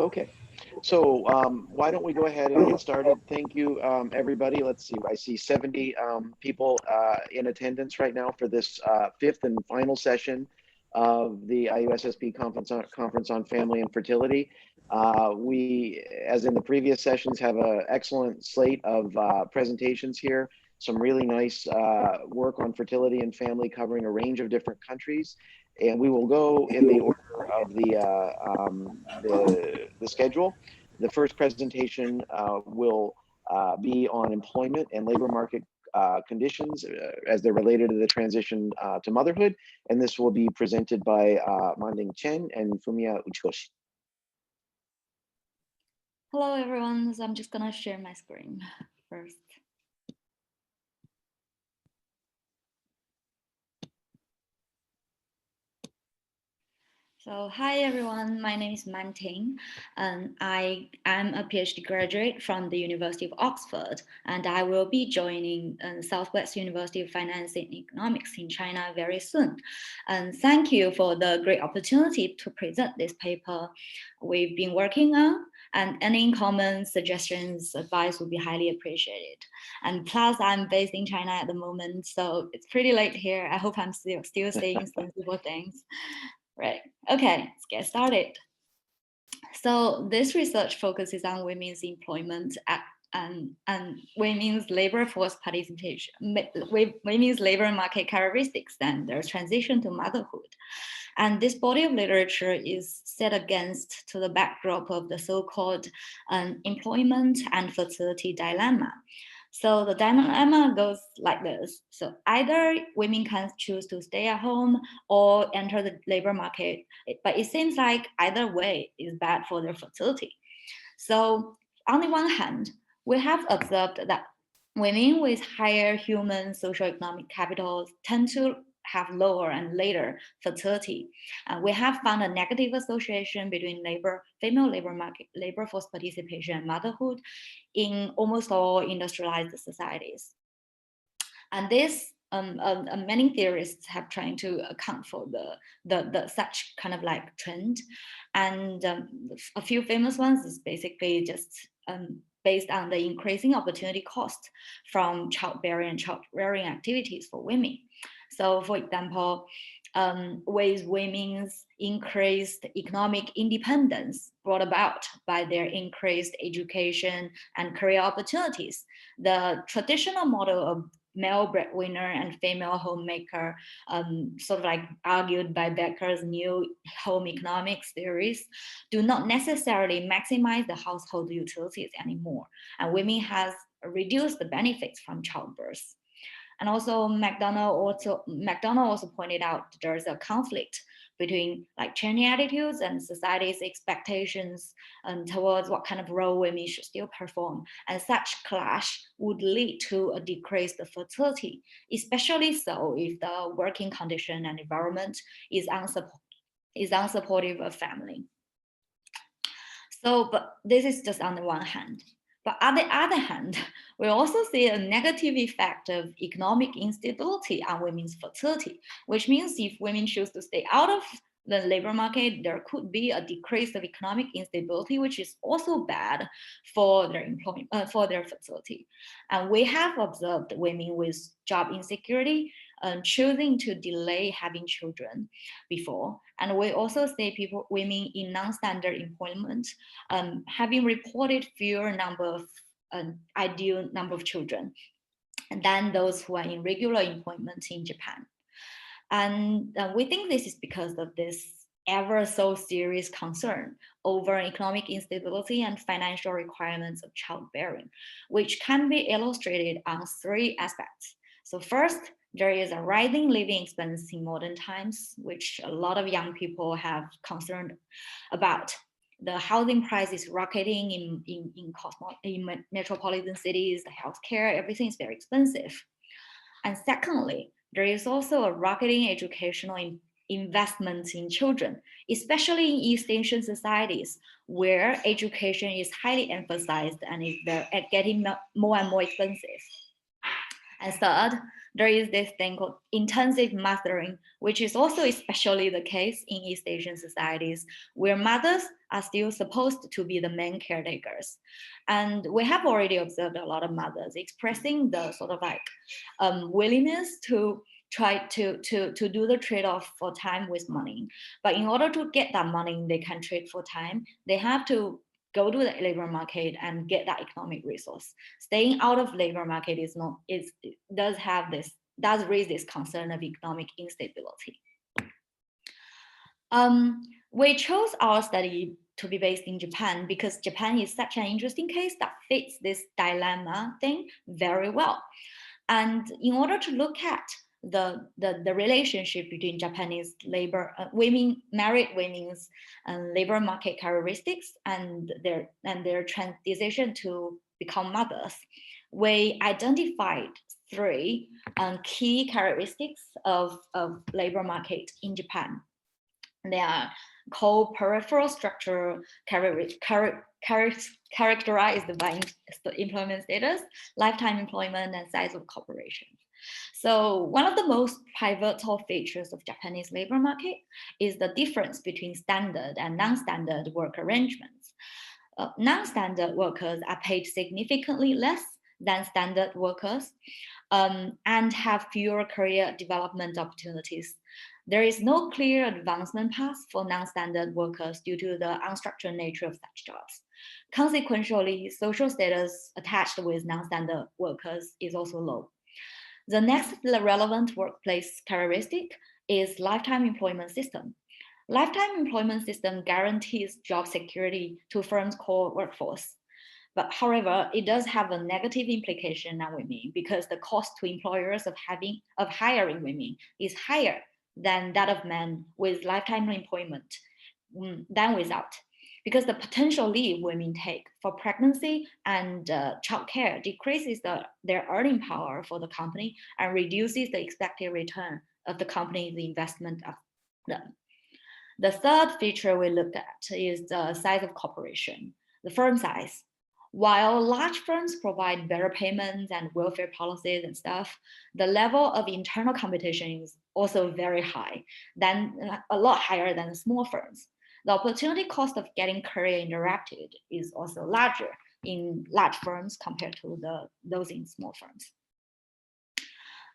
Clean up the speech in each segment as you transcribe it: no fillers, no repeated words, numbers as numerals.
Okay, so why don't we go ahead and get started? Thank you, everybody. Let's see, I see 70 people in attendance right now for this fifth and final session of the IUSSP conference on family and fertility. We, as in the previous sessions, have an excellent slate of presentations here. Some really nice work on fertility and family covering a range of different countries. And we will go in the order of the schedule. The first presentation will be on employment and labor market conditions as they're related to the transition to motherhood. And this will be presented by Manding Chen and Fumiya Uchikoshi. Hello, everyone. So I'm just gonna share my screen first. So hi everyone, my name is Man Ting, and I am a PhD graduate from the University of Oxford, and I will be joining Southwest University of Finance and Economics in China very soon. And thank you for the great opportunity to present this paper we've been working on, and any comments, suggestions, advice would be highly appreciated. And plus, I'm based in China at the moment, so it's pretty late here. I hope I'm still saying sensible things. Right, okay, let's get started. So this research focuses on women's employment and women's labor force participation, women's labor market characteristics and their transition to motherhood. And this body of literature is set against to the backdrop of the so-called employment and fertility dilemma. So the dilemma goes like this. So either women can choose to stay at home or enter the labor market, but it seems like either way is bad for their fertility. So on the one hand, we have observed that women with higher human socioeconomic capital tend to have lower and later fertility. We have found a negative association between female labor market, labor force participation and motherhood in almost all industrialized societies. And this many theorists have trying to account for the such kind of like trend. And a few famous ones is basically just based on the increasing opportunity cost from childbearing and child-rearing activities for women. So for example, with women's increased economic independence brought about by their increased education and career opportunities, the traditional model of male breadwinner and female homemaker, sort of like argued by Becker's new home economics theories, do not necessarily maximize the household utilities anymore. And women has reduced the benefits from childbirth. And also McDonald also pointed out there's a conflict between like changing attitudes and society's expectations towards what kind of role women should still perform. And such clash would lead to a decreased fertility, especially so if the working condition and environment is unsupportive of family. So, but this is just on the one hand. But on the other hand, we also see a negative effect of economic instability on women's fertility, which means if women choose to stay out of the labor market, there could be a decrease of economic instability, which is also bad for their employment, for their fertility. And we have observed women with job insecurity choosing to delay having children before. And we also see women in non-standard employment having reported fewer number of ideal number of children than those who are in regular employment in Japan. And we think this is because of this ever so serious concern over economic instability and financial requirements of childbearing, which can be illustrated on three aspects. So first, there is a rising living expense in modern times, which a lot of young people have concerned about. The housing price is rocketing in metropolitan cities, the healthcare, everything is very expensive. And secondly, there is also a rocketing educational investment in children, especially in East Asian societies, where education is highly emphasized and is getting more and more expensive. And third, there is this thing called intensive mothering, which is also especially the case in East Asian societies, where mothers are still supposed to be the main caretakers. And we have already observed a lot of mothers expressing the sort of like willingness to try to do the trade-off for time with money. But in order to get that money they can trade for time, they have to go to the labor market and get that economic resource. Staying out of labor market does raise this concern of economic instability. We chose our study to be based in Japan because Japan is such an interesting case that fits this dilemma thing very well. And in order to look at the relationship between Japanese married women's labor market characteristics and their transition to become mothers, we identified three key characteristics of labor market in Japan. They are called peripheral structure characterized by employment status, lifetime employment, and size of corporations. So one of the most pivotal features of Japanese labor market is the difference between standard and non-standard work arrangements. Non-standard workers are paid significantly less than standard workers and have fewer career development opportunities. There is no clear advancement path for non-standard workers due to the unstructured nature of such jobs. Consequently, social status attached with non-standard workers is also low. The next relevant workplace characteristic is lifetime employment system. Lifetime employment system guarantees job security to firms' core workforce. But however, it does have a negative implication on women because the cost to employers of hiring women is higher than that of men with lifetime employment than without, because the potential leave women take for pregnancy and childcare decreases their earning power for the company and reduces the expected return of the company's investment of them. The third feature we looked at is the size of corporation, the firm size. While large firms provide better payments and welfare policies and stuff, the level of internal competition is also very high, a lot higher than small firms. The opportunity cost of getting career interrupted is also larger in large firms compared to those in small firms.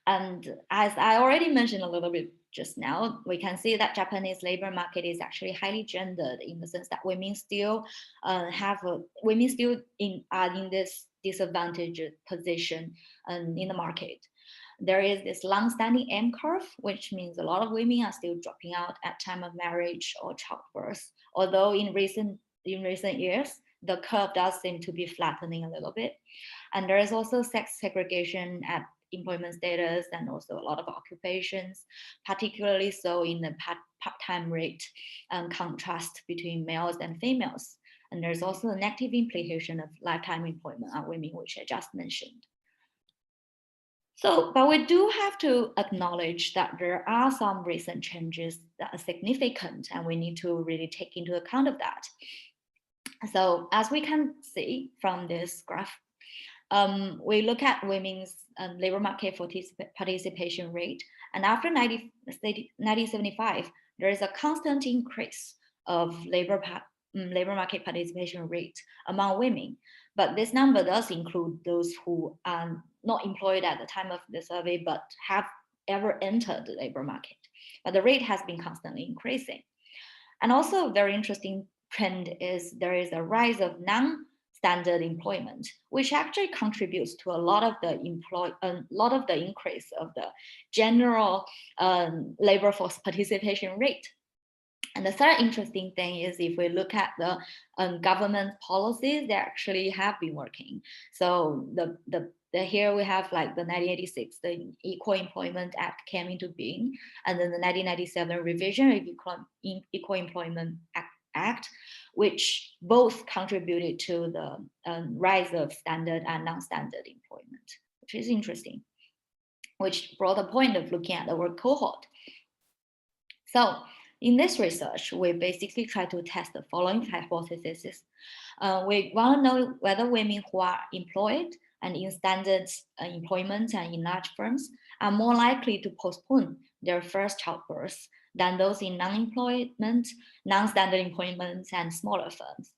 And as I already mentioned a little bit just now, we can see that Japanese labor market is actually highly gendered in the sense that women still are in this disadvantaged position in the market. There is this long-standing M curve, which means a lot of women are still dropping out at time of marriage or childbirth. Although in recent years, the curve does seem to be flattening a little bit. And there is also sex segregation at employment status and also a lot of occupations, particularly so in the part-time rate contrast between males and females. And there's also a negative implication of lifetime employment on women, which I just mentioned. So, but we do have to acknowledge that there are some recent changes that are significant, and we need to really take into account of that. So, as we can see from this graph, we look at women's labor market participation rate, and after 1975, there is a constant increase of labor market participation rate among women. But this number does include those who are not employed at the time of the survey, but have ever entered the labor market. But the rate has been constantly increasing. And also a very interesting trend is there is a rise of non-standard employment, which actually contributes to a lot of the increase of the general labor force participation rate. And the third interesting thing is if we look at the government policies, they actually have been working. So here we have like the 1986, the Equal Employment Act came into being, and then the 1997 revision of Equal Employment Act, which both contributed to the rise of standard and non-standard employment, which is interesting, which brought the point of looking at the work cohort. So in this research, we basically try to test the following hypotheses. We want to know whether women who are employed and in standard employment and in large firms are more likely to postpone their first childbirth than those in non-employment, non-standard employment, and smaller firms.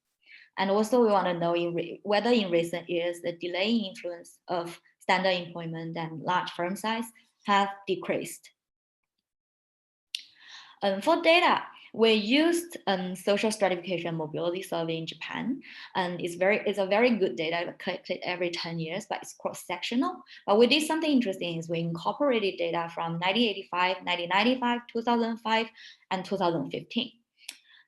And also we want to know whether in recent years, the delaying influence of standard employment and large firm size have decreased. For data, we used social stratification mobility survey in Japan, and it's a very good data collected every 10 years, but it's cross-sectional. But we did something interesting is we incorporated data from 1985, 1995, 2005, and 2015.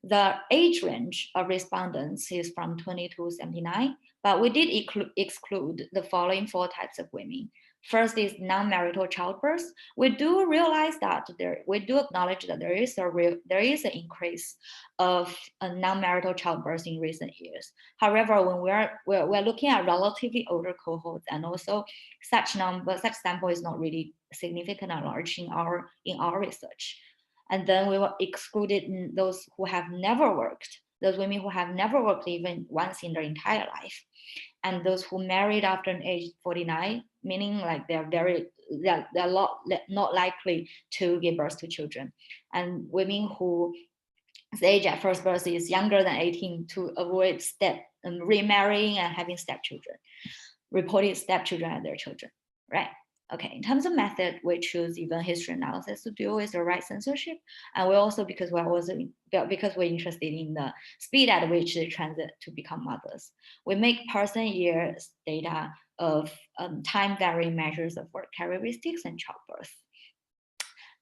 The age range of respondents is from 20 to 79, but we did exclude the following 4 types of women. First is non-marital childbirth. We do realize that we do acknowledge that there is an increase of non-marital childbirth in recent years. However, when we're looking at relatively older cohorts, and also such sample is not really significant or large in our research. And then we were excluded those who have never worked, those women who have never worked even once in their entire life, and those who married after an age 49, meaning like they're not likely to give birth to children, and women whose age at first birth is younger than 18 to avoid remarrying and having stepchildren, reported stepchildren as their children, right? Okay, in terms of method, we choose event history analysis to deal with the right censorship. And we also, because we're interested in the speed at which they transit to become mothers, we make person years data of time varying measures of work characteristics and childbirth.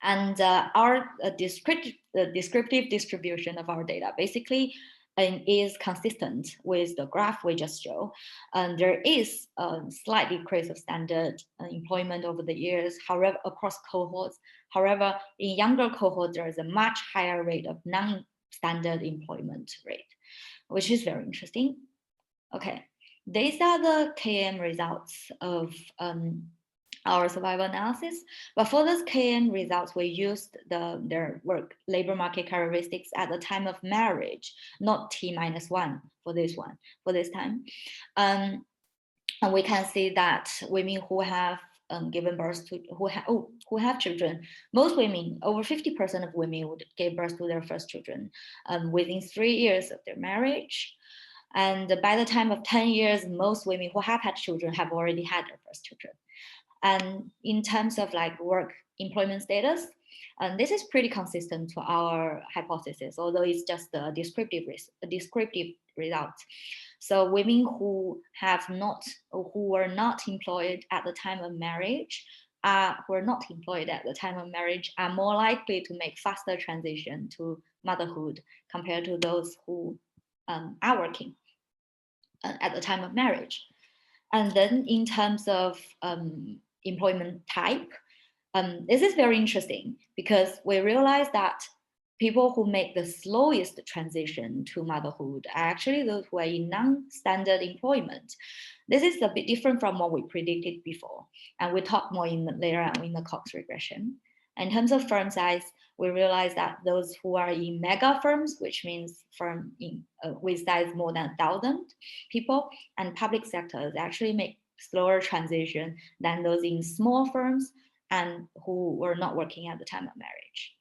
And our descriptive distribution of our data basically is consistent with the graph we just showed. There is a slight decrease of standard employment over the years, however, across cohorts. However, in younger cohorts, there is a much higher rate of non-standard employment rate, which is very interesting. Okay, these are the KM results of our survival analysis. But for those KM results, we used their labor market characteristics at the time of marriage, not T-1 for this time. And we can see that women who have given birth to, who have children, most women, over 50% of women would give birth to their first children within 3 years of their marriage. And by the time of 10 years, most women who have had children have already had their first children. And in terms of like work employment status, this is pretty consistent to our hypothesis, although it's just a descriptive result. So women who were not employed at the time of marriage, are more likely to make faster transition to motherhood compared to those who are working at the time of marriage. And then in terms of employment type, this is very interesting because we realize that people who make the slowest transition to motherhood are actually those who are in non-standard employment. This is a bit different from what we predicted before, and we'll talk more later on in the Cox regression. In terms of firm size, we realize that those who are in mega firms, which means firm with size more than 1,000 people, and public sectors actually make slower transition than those in small firms and who were not working at the time of marriage.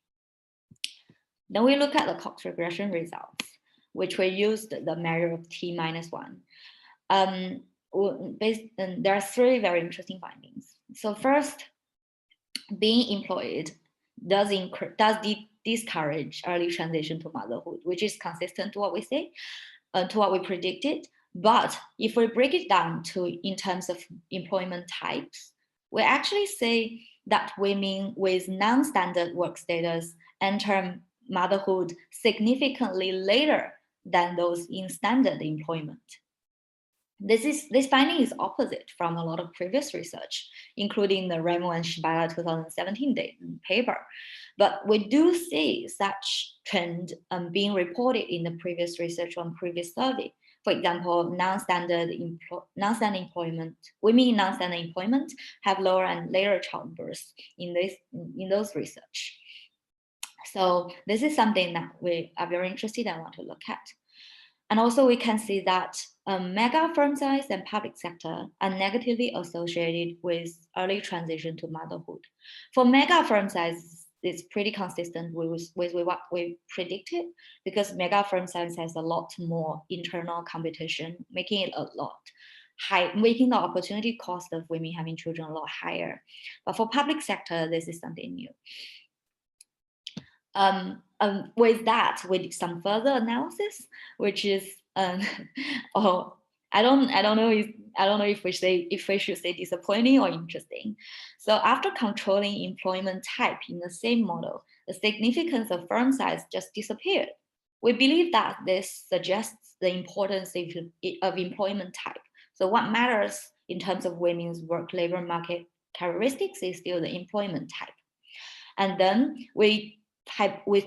Then we look at the Cox regression results, which we used the measure of T-1. There are 3 very interesting findings. So first, being employed does discourage early transition to motherhood, which is consistent to what we say, to what we predicted. But if we break it down in terms of employment types, we actually say that women with non-standard work status enter motherhood significantly later than those in standard employment. This finding is opposite from a lot of previous research, including the Remo and Shibata 2017 paper. But we do see such trend being reported in the previous research on previous survey. For example, non-standard employment, women in non-standard employment have lower and later childbirth in those research. So this is something that we are very interested and want to look at. And also we can see that mega firm size and public sector are negatively associated with early transition to motherhood. For mega firm size, it's pretty consistent with what we predicted, because mega firm size has a lot more internal competition, making it a lot high, making the opportunity cost of women having children a lot higher. But for public sector, this is something new. With that, we did some further analysis, which is oh, I don't know if we should say disappointing or interesting. So after controlling employment type in the same model, the significance of firm size just disappeared. We believe that this suggests the importance of employment type. So what matters in terms of women's work labor market characteristics is still the employment type. And then we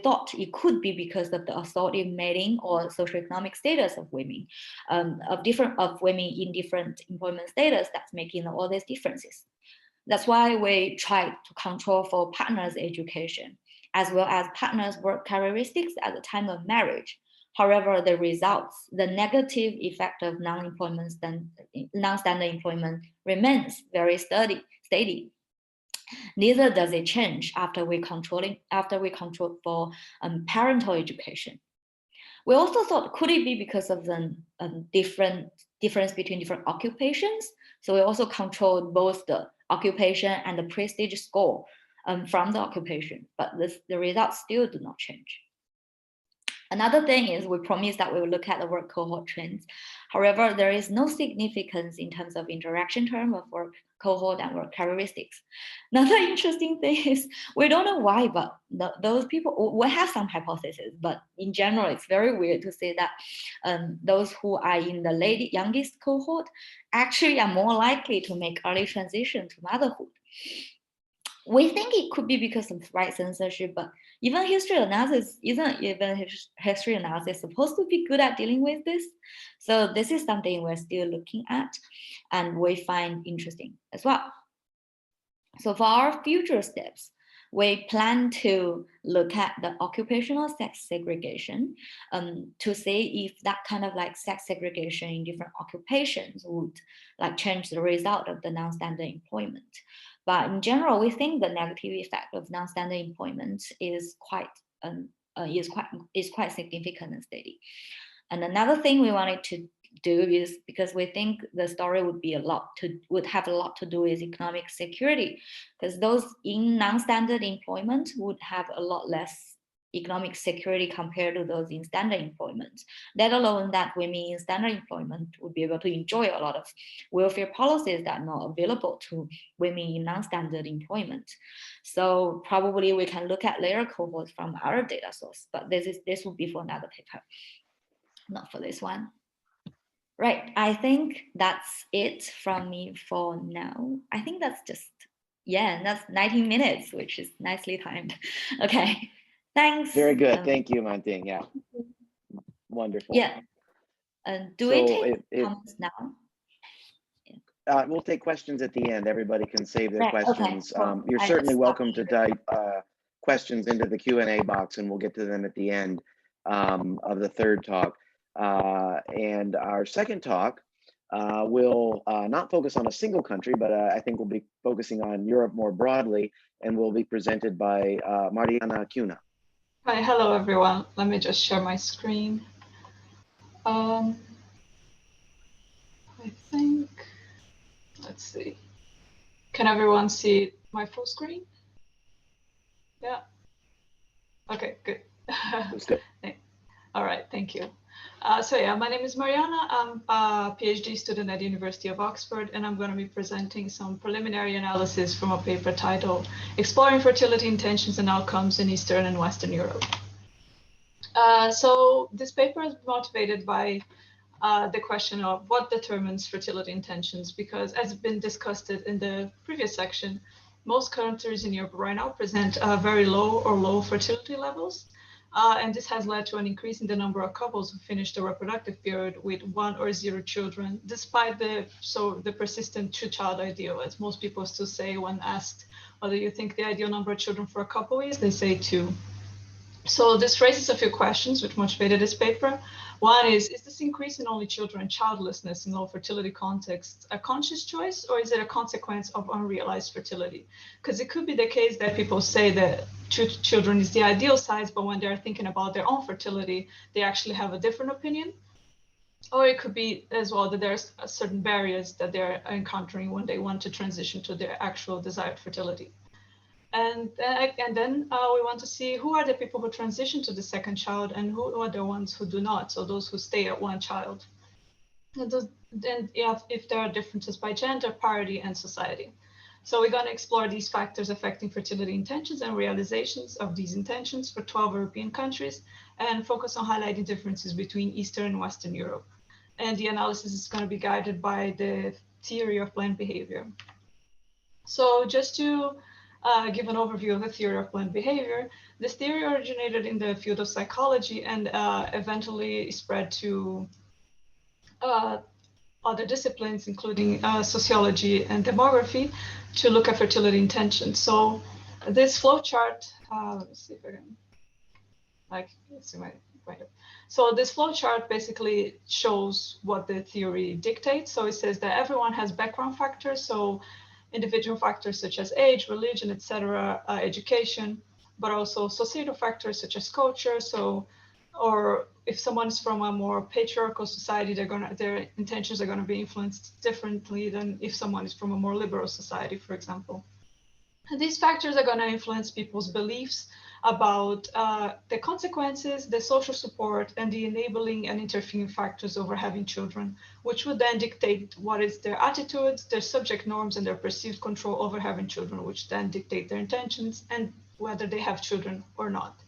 thought it could be because of the assorted mating or socioeconomic status of women, of women in different employment status that's making all these differences. That's why we tried to control for partners' education, as well as partners' work characteristics at the time of marriage. However, the results, the negative effect of non-standard employment remains very steady. Neither does it change after we control for parental education. We also thought, could it be because of the difference between different occupations? So we also controlled both the occupation and the prestige score from the occupation, but the results still do not change. Another thing is we promised that we will look at the work cohort trends. However, there is no significance in terms of interaction term of work cohort and work characteristics. Another interesting thing is we don't know why, but those people, we have some hypotheses, but in general, it's very weird to say that those who are in the youngest cohort actually are more likely to make early transition to motherhood. We think it could be because of right censorship, but even history analysis isn't supposed to be good at dealing with this. So this is something we're still looking at and we find interesting as well. So for our future steps, we plan to look at the occupational sex segregation to see if that kind of like sex segregation in different occupations would like change the result of the non-standard employment. But in general, we think the negative effect of non-standard employment is quite significant and steady. And another thing we wanted to do is because we think the story would have a lot to do with economic security, because those in non-standard employment would have a lot less economic security compared to those in standard employment, let alone that women in standard employment would be able to enjoy a lot of welfare policies that are not available to women in non-standard employment. So probably we can look at later cohorts from our data source, but this would be for another paper, not for this one. Right, I think that's it from me for now. I think that's just, yeah, that's 19 minutes, which is nicely timed. Okay, thanks. Very good, thank you, Manting, yeah. Wonderful. Yeah, do we take comments now? We'll take questions at the end. Everybody can save their questions. Okay, cool. You're certainly welcome to type questions into the Q&A box and we'll get to them at the end of the third talk. And our second talk will not focus on a single country, but I think we'll be focusing on Europe more broadly and will be presented by Mariana Cuna. Hi, hello everyone. Let me just share my screen. I think, let's see. Can everyone see my full screen? Yeah. Okay, good. That's good. All right, thank you. So yeah, my name is Mariana. I'm a PhD student at the University of Oxford, and I'm going to be presenting some preliminary analysis from a paper titled Exploring Fertility Intentions and Outcomes in Eastern and Western Europe. So this paper is motivated by the question of what determines fertility intentions, because as has been discussed in the previous section, most countries in Europe right now present very low or low fertility levels. And this has led to an increase in the number of couples who finish the reproductive period with 1 or 0 children, despite the persistent 2-child ideal, as most people still say when asked whether you think the ideal number of children for a couple is, they say 2. So this raises a few questions which motivated this paper. One is this increase in only children and childlessness in low fertility contexts a conscious choice, or is it a consequence of unrealized fertility? Because it could be the case that people say that two children is the ideal size, but when they're thinking about their own fertility, they actually have a different opinion. Or it could be as well that there's certain barriers that they're encountering when they want to transition to their actual desired fertility. And then we want to see who are the people who transition to the second child and who are the ones who do not. So those who stay at one child. And then if there are differences by gender, parity, and society. So we're going to explore these factors affecting fertility intentions and realizations of these intentions for 12 European countries and focus on highlighting differences between Eastern and Western Europe. And the analysis is going to be guided by the theory of planned behavior. So just to give an overview of the theory of planned behavior, this theory originated in the field of psychology and eventually spread to other disciplines, including sociology and demography, to look at fertility intentions. So this flowchart, let me see if I can, let's see my pointer. So this flowchart basically shows what the theory dictates. So it says that everyone has background factors. So individual factors such as age, religion, etc., education, but also societal factors such as culture. So, or if someone is from a more patriarchal society, their intentions are going to be influenced differently than if someone is from a more liberal society, for example. And these factors are going to influence people's beliefs about the consequences, the social support, and the enabling and interfering factors over having children, which would then dictate what is their attitudes, their subject norms, and their perceived control over having children, which then dictate their intentions and whether they have children or not.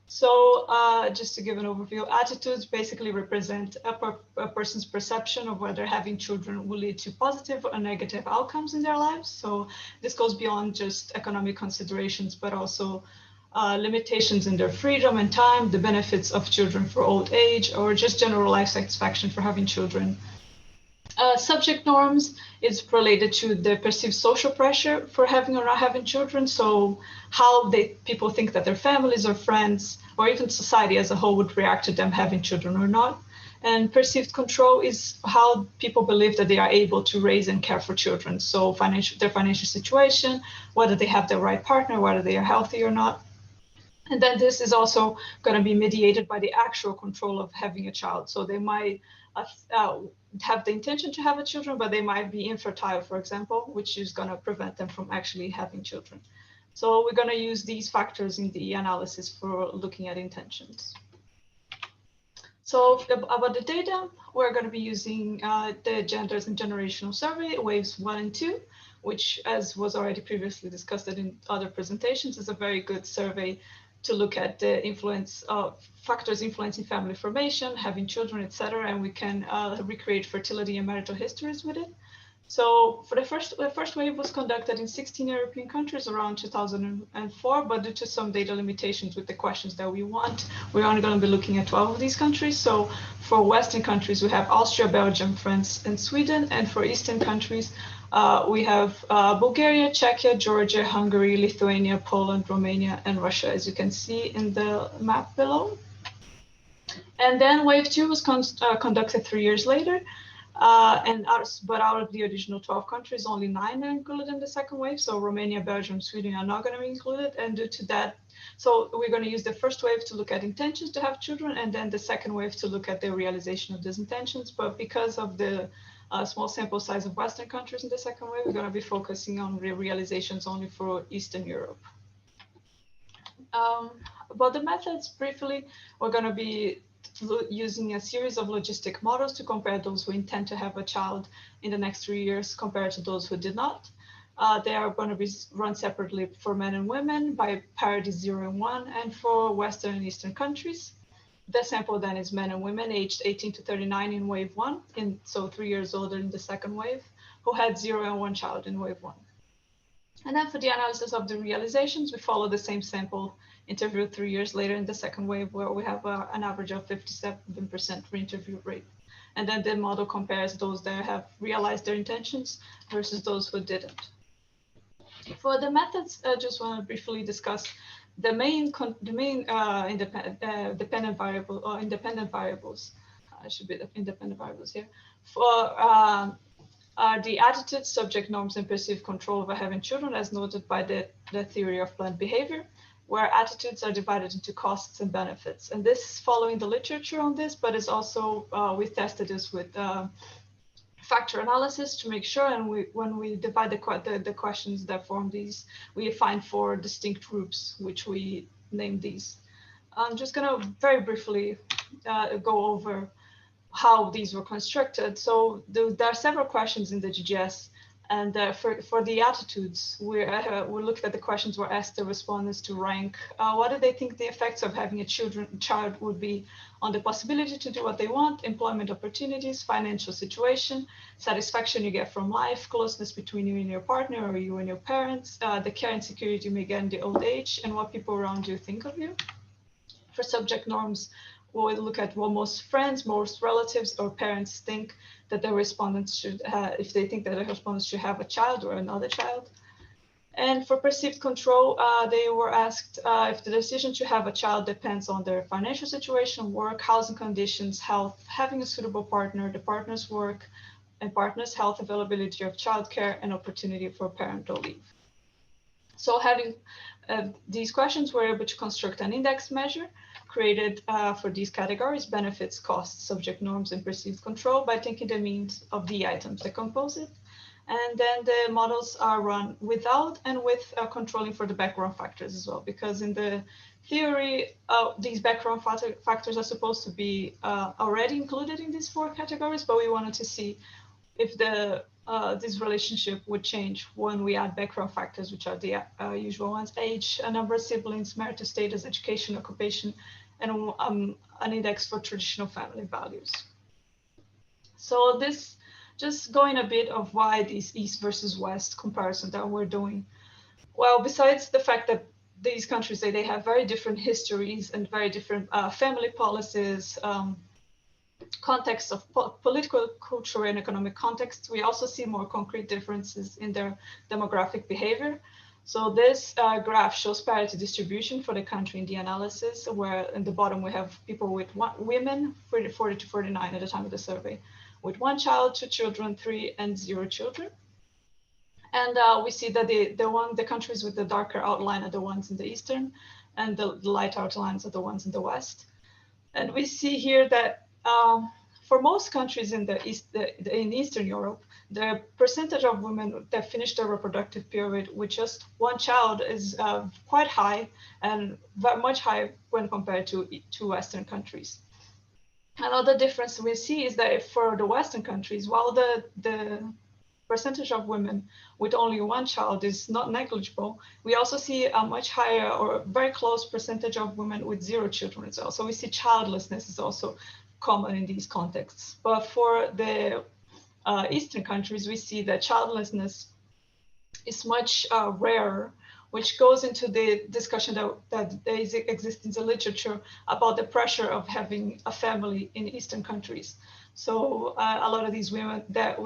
So just to give an overview, attitudes basically represent a person's perception of whether having children will lead to positive or negative outcomes in their lives. So this goes beyond just economic considerations, but also limitations in their freedom and time, the benefits of children for old age, or just general life satisfaction for having children. Subject norms is related to the perceived social pressure for having or not having children. So how people think that their families or friends or even society as a whole would react to them having children or not. And perceived control is how people believe that they are able to raise and care for children. So their financial situation, whether they have the right partner, whether they are healthy or not. And then this is also going to be mediated by the actual control of having a child. So they might have the intention to have a children, but they might be infertile, for example, which is going to prevent them from actually having children. So we're going to use these factors in the analysis for looking at intentions. So about the data, we're going to be using the genders and generational survey, waves 1 and 2, which, as was already previously discussed in other presentations, is a very good survey to look at the influence of factors influencing family formation, having children, etc. And we can recreate fertility and marital histories with it. So for the first wave was conducted in 16 European countries around 2004, but due to some data limitations with the questions that we want, we're only going to be looking at 12 of these countries. So for Western countries, we have Austria, Belgium, France, and Sweden. And for Eastern countries, we have Bulgaria, Czechia, Georgia, Hungary, Lithuania, Poland, Romania, and Russia, as you can see in the map below. And then wave 2 was conducted 3 years later. But out of the original 12 countries, only 9 are included in the second wave. So Romania, Belgium, Sweden are not going to be included. And due to that, so we're going to use the first wave to look at intentions to have children, and then the second wave to look at the realization of these intentions. But because of the small sample size of Western countries in the second wave, we're going to be focusing on realizations only for Eastern Europe. About the methods, briefly, we're going to be using a series of logistic models to compare those who intend to have a child in the next 3 years compared to those who did not. They are going to be run separately for men and women by parity 0 and 1, and for Western and Eastern countries. The sample then is men and women aged 18 to 39 in wave 1, so 3 years older in the second wave, who had 0 and 1 child in wave 1. And then for the analysis of the realizations, we follow the same sample interview 3 years later in the second wave, where we have an average of 57% re-interview rate. And then the model compares those that have realized their intentions versus those who didn't. For the methods, I just want to briefly discuss dependent variable or independent variables, should be the independent variables here, are the attitudes, subject norms, and perceived control over having children, as noted by the theory of planned behavior, where attitudes are divided into costs and benefits. And this is following the literature on this, but it's also, we tested this with factor analysis to make sure. And when we divide the questions that form these, we find 4 distinct groups, which we name these. I'm just gonna very briefly go over how these were constructed. So there are several questions in the GGS, and for the attitudes, we looked at the questions where asked the respondents to rank what do they think the effects of having a child would be on the possibility to do what they want, employment opportunities, financial situation, satisfaction you get from life, closeness between you and your partner or you and your parents, the care and security you may get in the old age, and what people around you think of you. For subject norms, we'll look at what most friends, most relatives or parents think that the respondents should have, if they think that the respondents should have a child or another child. And for perceived control, they were asked if the decision to have a child depends on their financial situation, work, housing conditions, health, having a suitable partner, the partner's work, and partner's health, availability of childcare, and opportunity for parental leave. So having these questions, we're able to construct an index measure created for these categories: benefits, costs, subject norms, and perceived control, by taking the means of the items that compose it. And then the models are run without and with controlling for the background factors as well, because in the theory, these background factors are supposed to be already included in these 4 categories, but we wanted to see if this relationship would change when we add background factors, which are the usual ones: age, a number of siblings, marital status, education, occupation, and an index for traditional family values. So this, just going a bit of why these East versus West comparison that we're doing. Well, besides the fact that these countries, they have very different histories and very different family policies, contexts of political, cultural, and economic contexts, we also see more concrete differences in their demographic behavior. So this graph shows parity distribution for the country in the analysis, where in the bottom we have people with women, 40 to 49 at the time of the survey, with 1 child, 2 children, 3, and 0 children. And we see that the countries with the darker outline are the ones in the Eastern, and the light outlines are the ones in the West. And we see here that for most countries in in Eastern Europe, the percentage of women that finish their reproductive period with just 1 child is quite high, and much higher when compared to Western countries. Another difference we see is that for the Western countries, while the percentage of women with only 1 child is not negligible, we also see a much higher or very close percentage of women with 0 children as well. So we see childlessness is also common in these contexts. But for the Eastern countries, we see that childlessness is much rarer, which goes into the discussion that exists in the literature about the pressure of having a family in Eastern countries. So a lot of these women that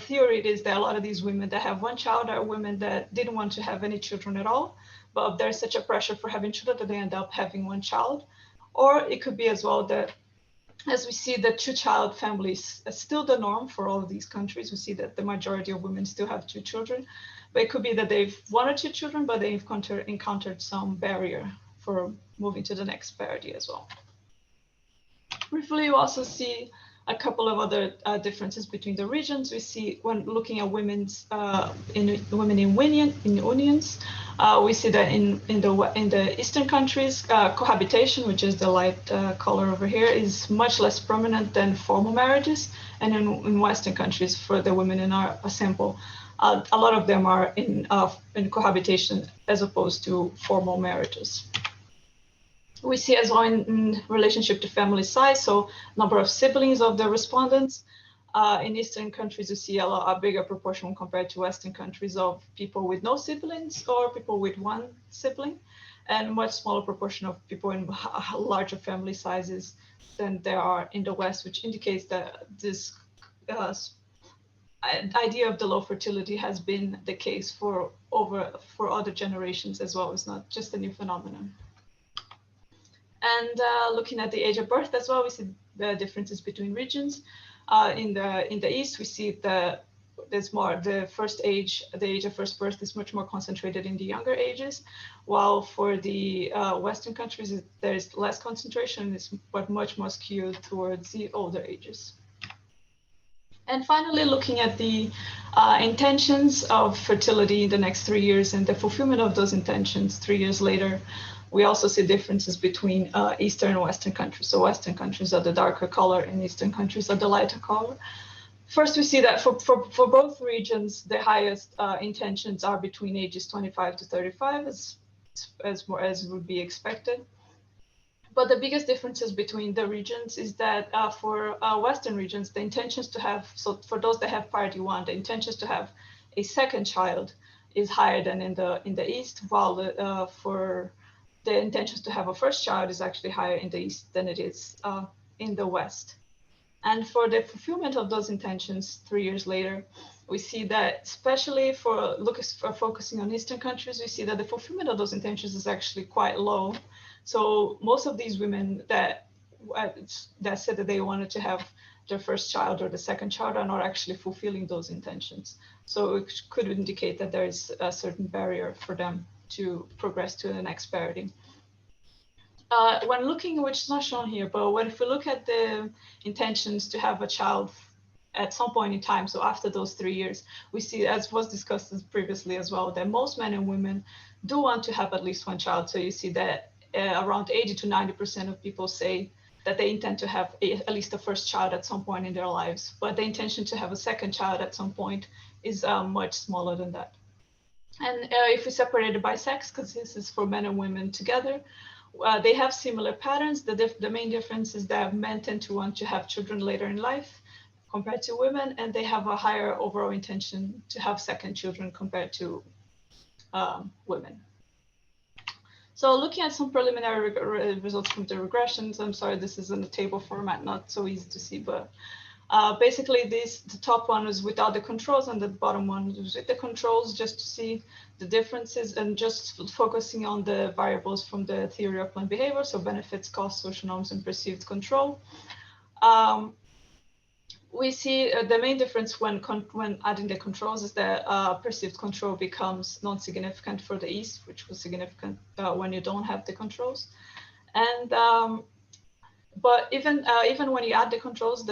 theory is that a lot of these women that have 1 child are women that didn't want to have any children at all, but there's such a pressure for having children that they end up having 1 child. Or it could be as well that, as we see, the 2-child families is still the norm for all of these countries. We see that the majority of women still have 2 children, but it could be that they've 1 or 2 children, but they've encountered some barrier for moving to the next parity as well. Briefly, you also see a couple of other differences between the regions. We see when looking at women in unions, we see that in the Eastern countries, cohabitation, which is the light color over here, is much less prominent than formal marriages. And in Western countries, for the women in our sample, a lot of them are in cohabitation as opposed to formal marriages. We see as well in relationship to family size, so number of siblings of the respondents. In Eastern countries, you see a bigger proportion compared to Western countries of people with no siblings or people with 1 sibling, and much smaller proportion of people in larger family sizes than there are in the West, which indicates that this idea of the low fertility has been the case for other generations as well. It's not just a new phenomenon. And looking at the age of birth as well, we see the differences between regions. In the East, we see that there's more, the age of first birth is much more concentrated in the younger ages, while for the Western countries, there's less concentration, but much more skewed towards the older ages. And finally, looking at the intentions of fertility in the next 3 years and the fulfillment of those intentions 3 years later, we also see differences between Eastern and Western countries. So Western countries are the darker color and Eastern countries are the lighter color. First, we see that for both regions, the highest intentions are between ages 25 to 35, as would be expected. But the biggest differences between the regions is that for Western regions, the intentions to have, so for those that have priority one, the intentions to have a second child is higher than in the East, while for the intentions to have a first child is actually higher in the East than it is in the West. And for the fulfillment of those intentions 3 years later, we see that, especially for focusing on Eastern countries, we see that the fulfillment of those intentions is actually quite low. So most of these women that said that they wanted to have their first child or the second child are not actually fulfilling those intentions. So it could indicate that there is a certain barrier for them to progress to the next parity. When looking, which is not shown here, but if we look at the intentions to have a child at some point in time, so after those 3 years, we see, as was discussed previously as well, that most men and women do want to have at least one child. So you see that around 80 to 90% of people say that they intend to have at least a first child at some point in their lives, but the intention to have a second child at some point is much smaller than that. And if we separate it by sex, because this is for men and women together, they have similar patterns. The main difference is that men tend to want to have children later in life compared to women, and they have a higher overall intention to have second children compared to women. So looking at some preliminary results from the regressions, I'm sorry, this is in the table format, not so easy to see, but basically the top one is without the controls and the bottom one is with the controls, just to see the differences and just focusing on the variables from the theory of planned behavior, so benefits, costs, social norms, and perceived control. We see the main difference when adding the controls is that perceived control becomes non-significant for the East, which was significant when you don't have the controls. And but even when you add the controls,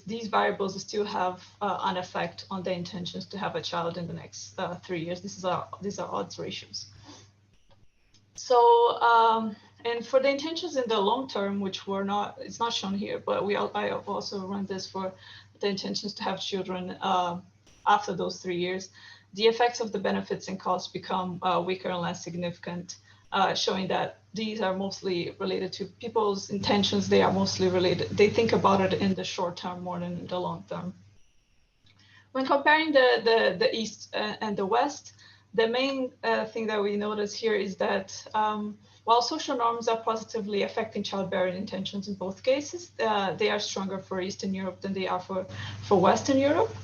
these variables still have an effect on the intentions to have a child in the next 3 years. These are odds ratios. So and for the intentions in the long term, which it's not shown here, but I have also run this for the intentions to have children after those 3 years. The effects of the benefits and costs become weaker and less significant, showing that these are mostly related to people's intentions. They are mostly related. They think about it in the short term more than in the long term. When comparing the East and the West, the main thing that we notice here is that while social norms are positively affecting childbearing intentions in both cases, they are stronger for Eastern Europe than they are for Western Europe.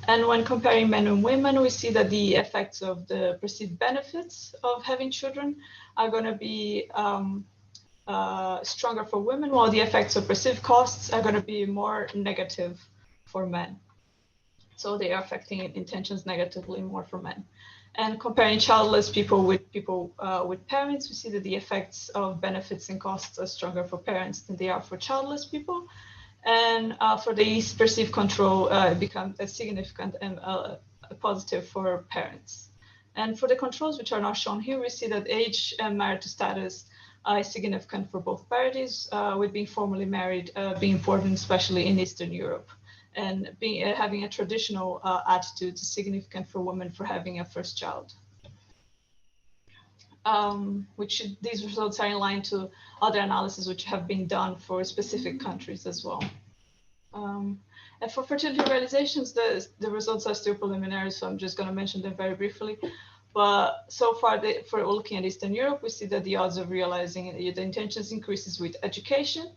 And when comparing men and women, we see that the effects of the perceived benefits of having children are going to be stronger for women, while the effects of perceived costs are going to be more negative for men. So they are affecting intentions negatively more for men. And comparing childless people with parents, we see that the effects of benefits and costs are stronger for parents than they are for childless people. And for the perceived control, becomes a significant and positive for parents. And for the controls, which are not shown here, we see that age and marital status is significant for both parties, with being formally married being important, especially in Eastern Europe. And having a traditional attitude is significant for women for having a first child. These results are in line to other analyses which have been done for specific countries as well. And for fertility realizations, the results are still preliminary, so I'm just going to mention them very briefly. But so far, for looking at Eastern Europe, we see that the odds of realizing the intentions increases with education.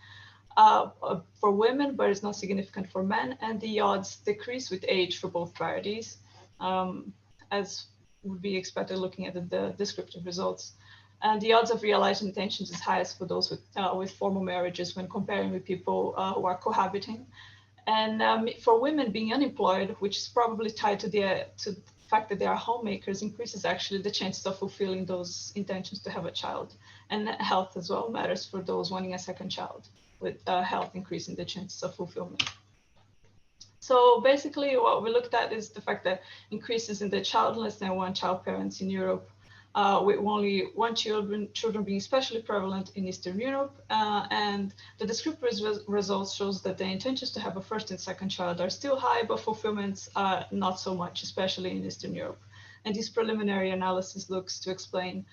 for women, but it's not significant for men, and the odds decrease with age for both varieties, as would be expected looking at the descriptive results. And the odds of realized intentions is highest for those with formal marriages when comparing with people who are cohabiting. And for women being unemployed, which is probably tied to the fact that they are homemakers, increases actually the chances of fulfilling those intentions to have a child. And health as well matters for those wanting a second child, with health increasing the chances of fulfillment. So basically what we looked at is the fact that increases in the childless than one child parents in Europe, with only one children being especially prevalent in Eastern Europe. And the descriptive results shows that the intentions to have a first and second child are still high, but fulfillments are not so much, especially in Eastern Europe. And this preliminary analysis looks to explain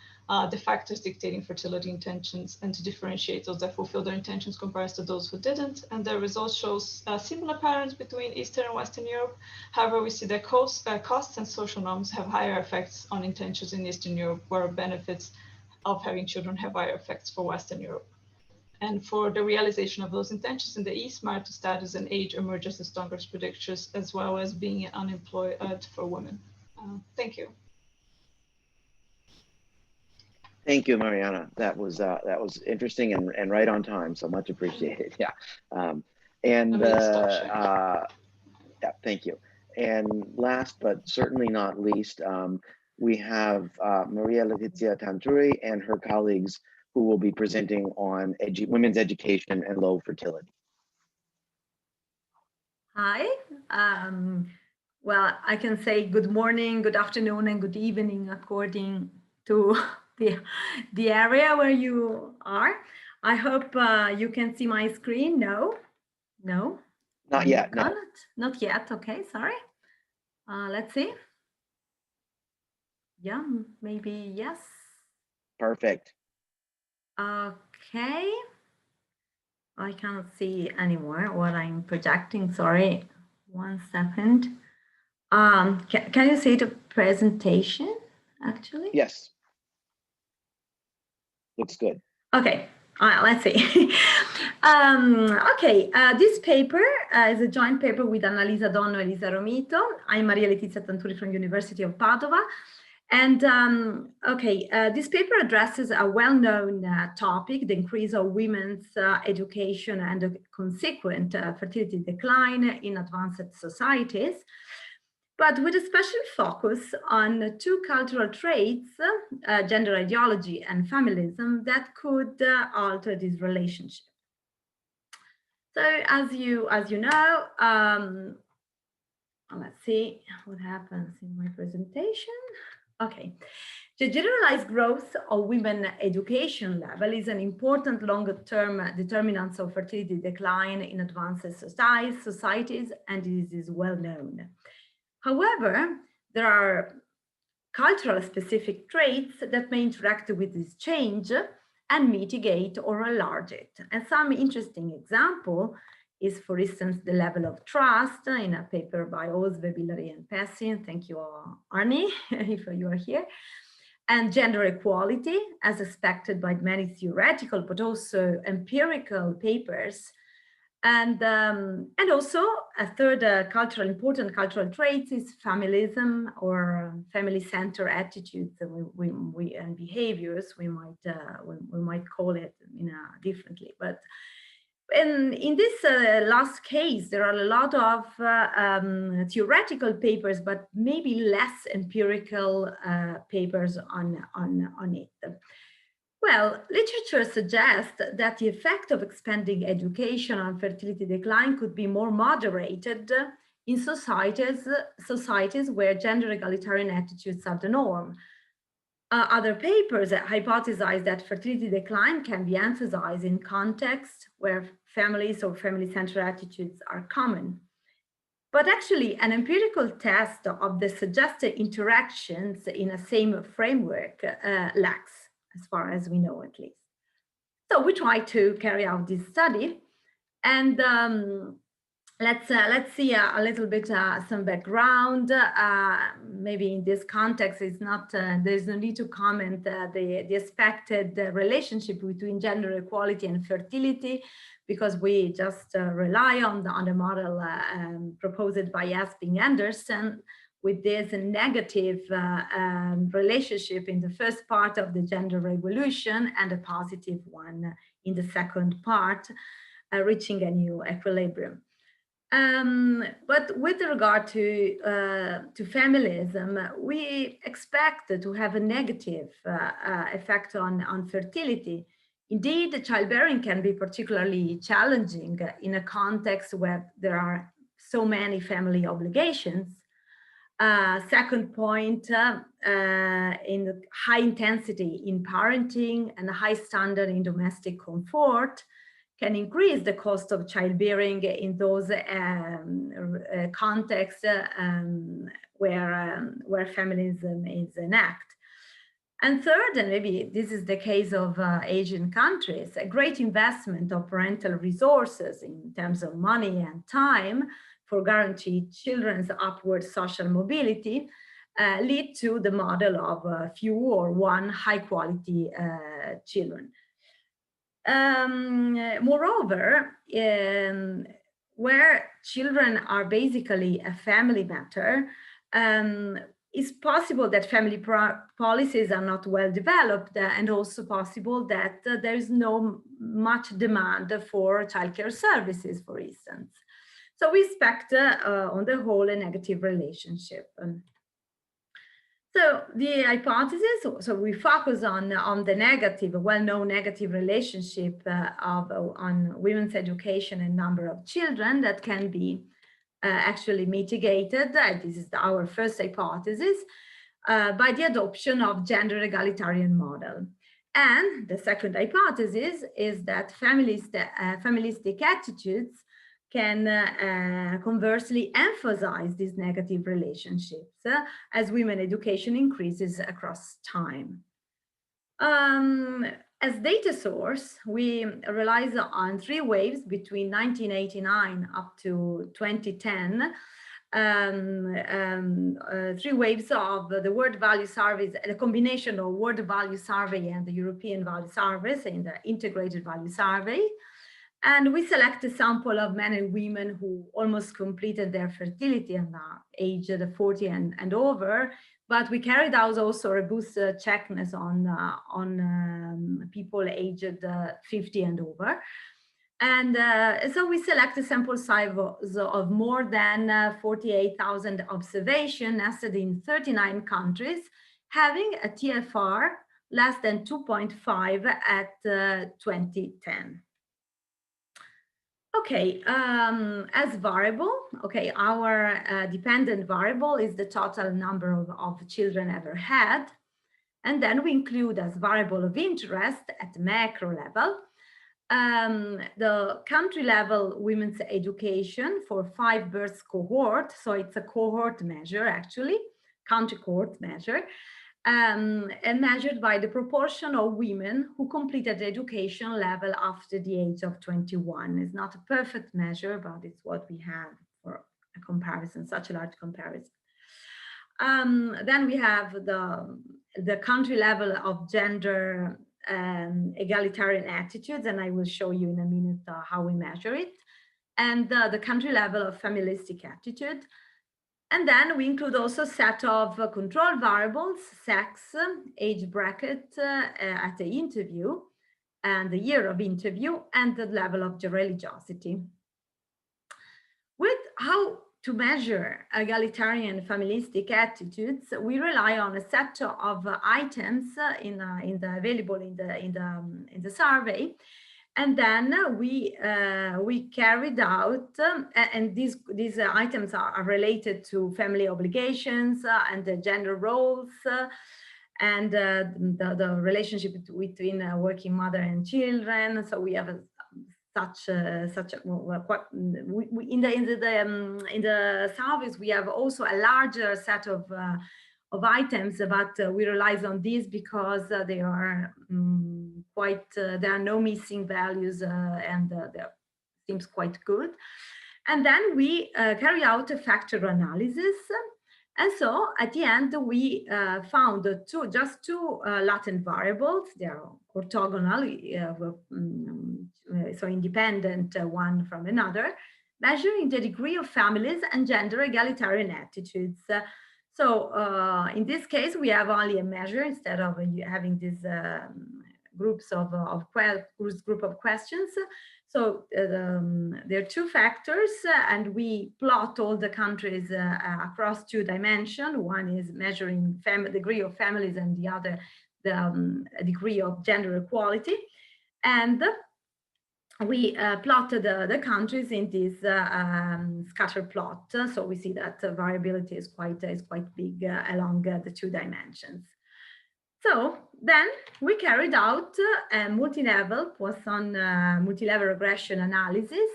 the factors dictating fertility intentions and to differentiate those that fulfill their intentions compared to those who didn't. And the results shows similar patterns between Eastern and Western Europe. However, we see that costs and social norms have higher effects on intentions in Eastern Europe, where benefits of having children have higher effects for Western Europe. And for the realization of those intentions in the East, marital status and age emerges as strongest predictors, as well as being unemployed for women. Thank you. Thank you, Mariana. That was interesting and right on time. So much appreciated. Yeah. Yeah, thank you. And last but certainly not least, we have Maria Letizia Tanturi and her colleagues who will be presenting on women's education and low fertility. Hi. Well, I can say good morning, good afternoon, and good evening according to the area where you are. I hope you can see my screen. No? Not yet. No. Not yet. Okay, sorry. Let's see. Yeah, maybe yes. Perfect. Okay. I cannot see anymore what I'm projecting. Sorry. 1 second. Can you see the presentation actually? Yes. Looks good. Okay, let's see. Okay, this paper is a joint paper with Annalisa Donno and Elisa Romito. I'm Maria Letizia Tanturi from University of Padova. And this paper addresses a well-known topic, the increase of women's education and the consequent fertility decline in advanced societies, but with a special focus on two cultural traits, gender ideology and feminism, that could alter this relationship. So as you know, let's see what happens in my presentation. Okay, the generalized growth of women education level is an important longer-term determinant of fertility decline in advanced societies, and it is well known. However, there are cultural specific traits that may interact with this change and mitigate or enlarge it. And some interesting example is, for instance, the level of trust in a paper by Osve, Billary, and Pessin. Thank you, Arnie, if you are here. And gender equality, as expected by many theoretical, but also empirical papers. And also a third important cultural trait is feminism or family-centered attitudes and behaviors. We might call it differently, but in this last case, there are a lot of theoretical papers, but maybe less empirical papers on it. Well, literature suggests that the effect of expanding education on fertility decline could be more moderated in societies where gender egalitarian attitudes are the norm. Other papers hypothesize that fertility decline can be emphasized in contexts where families or family-centered attitudes are common. But actually, an empirical test of the suggested interactions in a same framework lacks, as far as we know, at least. So we tried to carry out this study, and let's see a little bit some background. Maybe in this context, it's not there's no need to comment the expected relationship between gender equality and fertility, because we just rely on the model proposed by IUSSP and Anderson, with this negative relationship in the first part of the gender revolution and a positive one in the second part, reaching a new equilibrium. But with regard to feminism, we expect to have a negative effect on fertility. Indeed, childbearing can be particularly challenging in a context where there are so many family obligations. Second point, in high intensity in parenting and high standard in domestic comfort can increase the cost of childbearing in those contexts where feminism is an act. And third, and maybe this is the case of Asian countries, a great investment of parental resources in terms of money and time for guaranteed children's upward social mobility lead to the model of few or one high quality children. Moreover, where children are basically a family matter, it's possible that family policies are not well developed, and also possible that there is no much demand for childcare services, for instance. So we expect, on the whole, a negative relationship. So the hypothesis, so we focus on the negative, well-known negative relationship on women's education and number of children that can be actually mitigated. This is our first hypothesis, by the adoption of gender egalitarian model. And the second hypothesis is that feministic attitudes can conversely emphasize these negative relationships as women education increases across time. As data source, we relies on 3 waves between 1989 up to 2010, 3 waves of the World Value Surveys, the combination of World Value Survey and the European Value Surveys in the Integrated Value Survey. And we select a sample of men and women who almost completed their fertility and are aged 40 and over, but we carried out also robust checkness on people aged 50 and over. And so we select a sample size of more than 48,000 observations nested in 39 countries, having a TFR less than 2.5 at 2010. Okay, as variable, okay, our dependent variable is the total number of children ever had. And then we include as variable of interest at macro level, the country level women's education for 5 births cohort. So it's a cohort measure, actually, country cohort measure. And measured by the proportion of women who completed the education level after the age of 21. It's not a perfect measure, but it's what we have for a comparison, such a large comparison. Then we have the country level of gender egalitarian attitudes, and I will show you in a minute how we measure it, and the country level of feministic attitude. And then we include also a set of control variables, sex, age bracket at the interview, and the year of interview, and the level of religiosity. With how to measure egalitarian feministic attitudes, we rely on a set of items available in the survey. And then we carried out, and these items are related to family obligations and the gender roles and the relationship between working mother and children. So we have in the surveys we have also a larger set of items, but we rely on these because they are there are no missing values and that seems quite good. And then we carry out a factor analysis. And so at the end, we found just two latent variables. They are orthogonal, so independent one from another, measuring the degree of families and gender egalitarian attitudes. So in this case, we have only a measure instead of having these group of questions. So there are two factors, and we plot all the countries across two dimensions. One is measuring degree of families, and the other the degree of gender equality. And we plotted the countries in this scatter plot. So we see that variability is quite big along the two dimensions. So then we carried out a multi-level Poisson multi-level regression analysis.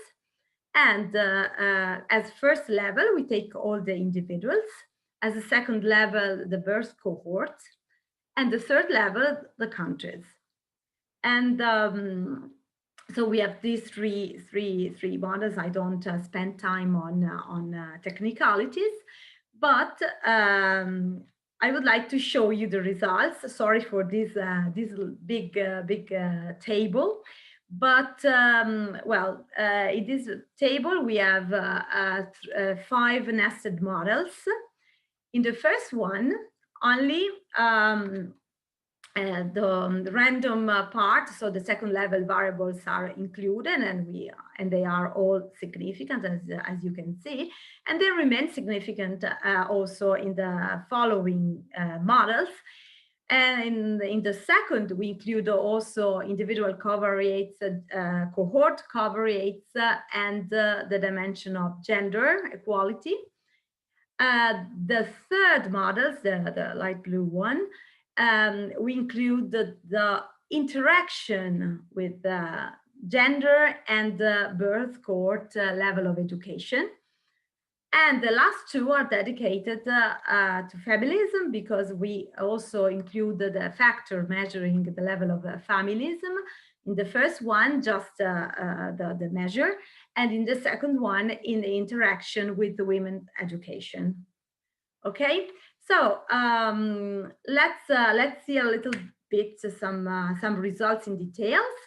And as first level, we take all the individuals. As a second level, the birth cohort. And the third level, the countries. And so we have these three models. I don't spend time on technicalities, but I would like to show you the results. Sorry for this big table, but well, in this table we have 5 nested models. In the first one, only the random part, so the second level variables are included, and they are all significant, as you can see, and they remain significant also in the following models. And in the second, we include also individual cover rates, cohort cover rates, and the dimension of gender equality. The third models, the light blue one, we include the interaction with the gender and the birth cohort level of education. And the last two are dedicated to feminism, because we also included a factor measuring the level of feminism. In the first one, just the measure, and in the second one, in the interaction with the women's education. Okay. So let's see a little bit some results in details.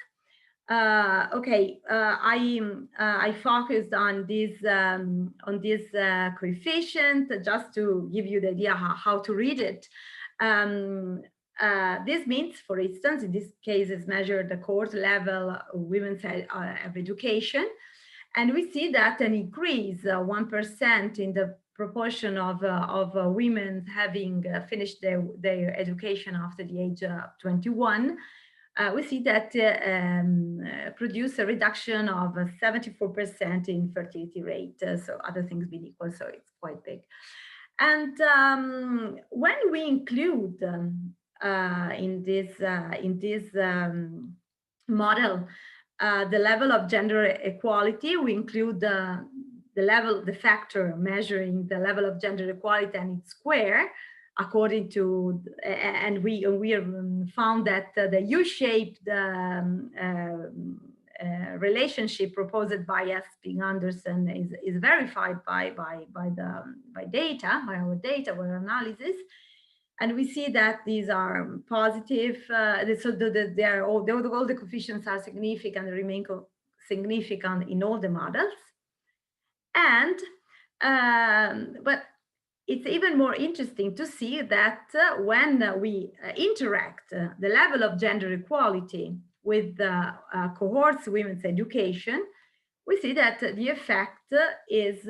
Okay, I focused on this coefficient just to give you the idea how to read it. This means, for instance, in this case, is measured the cohort level of women's of education, and we see that an increase 1% in the proportion of women having finished their education after the age of 21, we see that produce a reduction of 74% in fertility rate. So other things being equal, so it's quite big. And when we include in this model the level of gender equality, we include the factor measuring the level of gender equality and its square, according to, and we found that the U-shaped relationship proposed by IUSSP Anderson is verified by our data, our analysis. And we see that these are positive, so all the coefficients are significant, remain significant in all the models. And but it's even more interesting to see that when we interact the level of gender equality with the cohorts women's education, we see that the effect is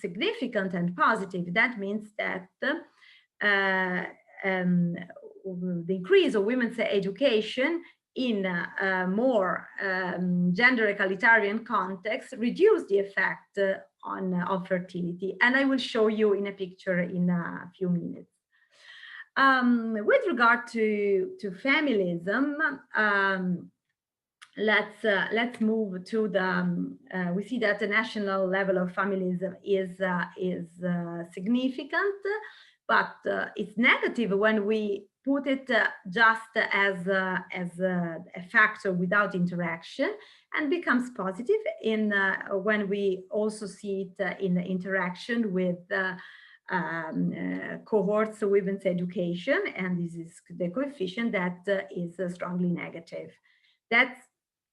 significant and positive. That means that the increase of women's education in a more gender egalitarian context reduce the effect on fertility. And I will show you in a picture in a few minutes. With regard to feminism, let's move to the, we see that the national level of feminism is significant, but it's negative when we put it just as a factor without interaction, and becomes positive in when we also see it in interaction with cohorts of women's education, and this is the coefficient that is strongly negative. That's,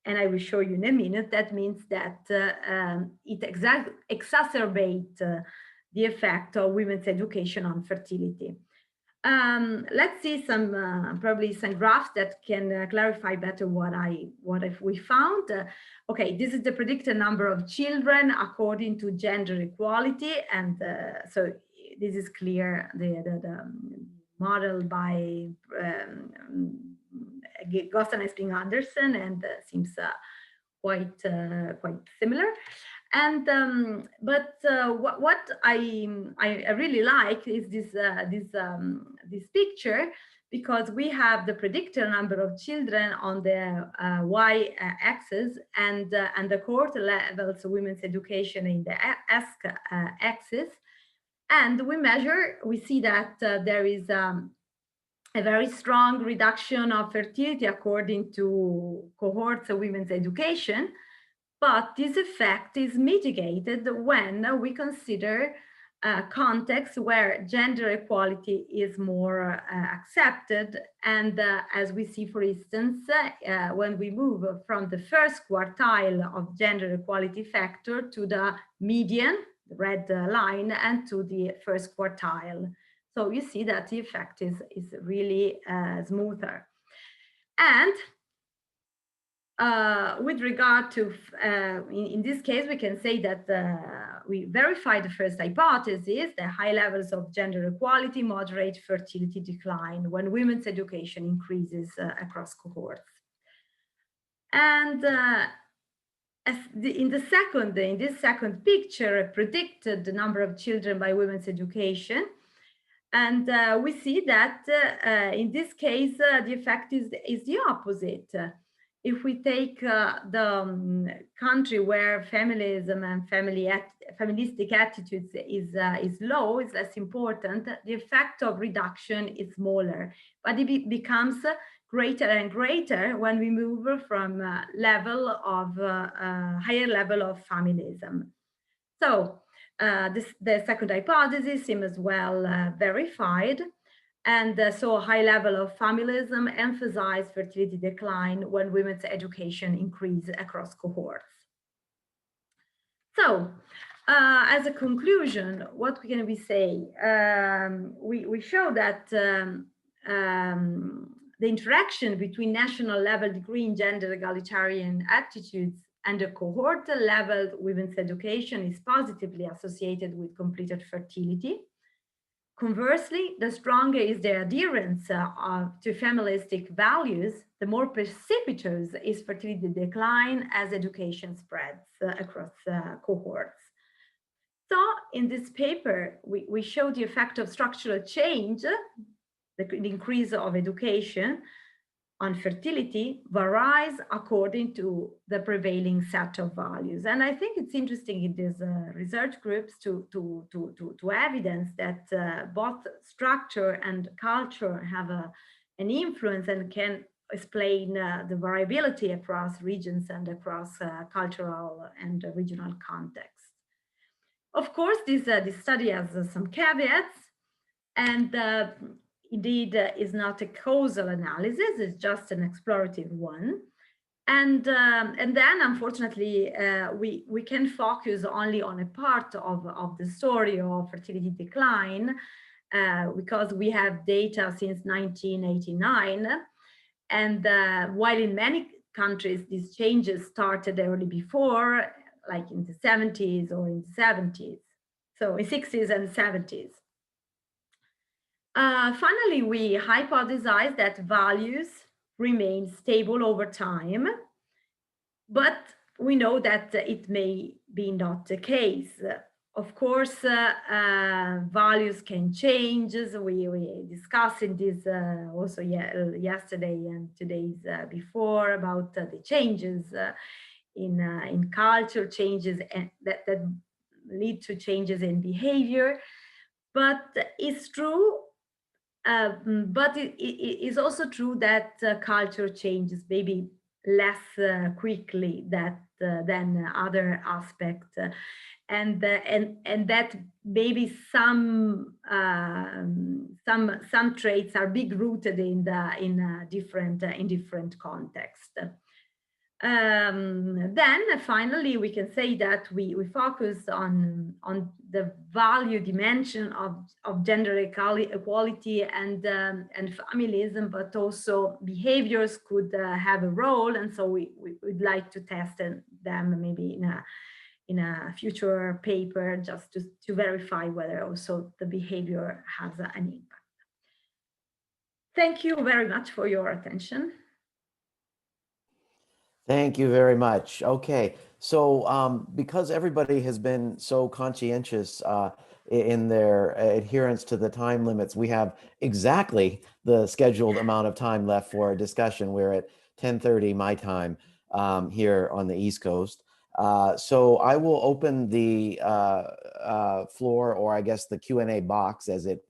and I will show you in a minute, that means that it exacerbates the effect of women's education on fertility. Let's see some probably some graphs that can clarify better what we found. Okay, this is the predicted number of children according to gender equality, and so this is clear. The model by Gostan Esping Andersen, and seems quite similar. And what I really like is this picture, because we have the predicted number of children on the y-axis and the cohort levels of women's education in the x-axis, and we see that there is a very strong reduction of fertility according to cohorts of women's education. But this effect is mitigated when we consider contexts where gender equality is more accepted. And as we see, for instance, when we move from the first quartile of gender equality factor to the median, the red line, and to the first quartile. So you see that the effect is really smoother. And with regard to, in this case, we can say that we verified the first hypothesis, the high levels of gender equality moderate fertility decline when women's education increases across cohorts. And in this second picture, predicted the number of children by women's education. And we see that in this case, the effect is the opposite. If we take the country where feminism and feministic attitudes is low, is less important, the effect of reduction is smaller, but it becomes greater and greater when we move from higher level of feminism. So the second hypothesis seems as well verified. And so a high level of feminism emphasized fertility decline when women's education increased across cohorts. So as a conclusion, what can we say? We show that the interaction between national level degree in gender egalitarian attitudes and the cohort level women's education is positively associated with completed fertility. Conversely, the stronger is the adherence to feministic values, the more precipitous is fertility decline as education spreads across cohorts. So in this paper, we show the effect of structural change, the increase of education on fertility varies according to the prevailing set of values. And I think it's interesting in these research groups to evidence that both structure and culture have an influence and can explain the variability across regions and across cultural and regional contexts. Of course, this study has some caveats, and indeed is not a causal analysis, it's just an explorative one. And then unfortunately, we can focus only on a part of the story of fertility decline because we have data since 1989. And while in many countries, these changes started early before, like in the 70s or in the 70s. So in 60s and 70s. Finally, we hypothesize that values remain stable over time, but we know that it may be not the case. Of course, values can change. We discussed in this also yesterday and today's before about the changes in culture, changes and that lead to changes in behavior. But it's true. But it is also true that culture changes maybe less quickly than other aspects, and that maybe some traits are big rooted in different contexts. Then finally, we can say that we focus on the value dimension of gender equality and feminism, but also behaviors could have a role, and so we would like to test them maybe in a future paper just to verify whether also the behavior has an impact. Thank you very much for your attention. Thank you very much. Okay, so because everybody has been so conscientious in their adherence to the time limits, we have exactly the scheduled amount of time left for a discussion. We're at 10:30 my time here on the East Coast. So I will open the floor, or I guess the Q&A box, as it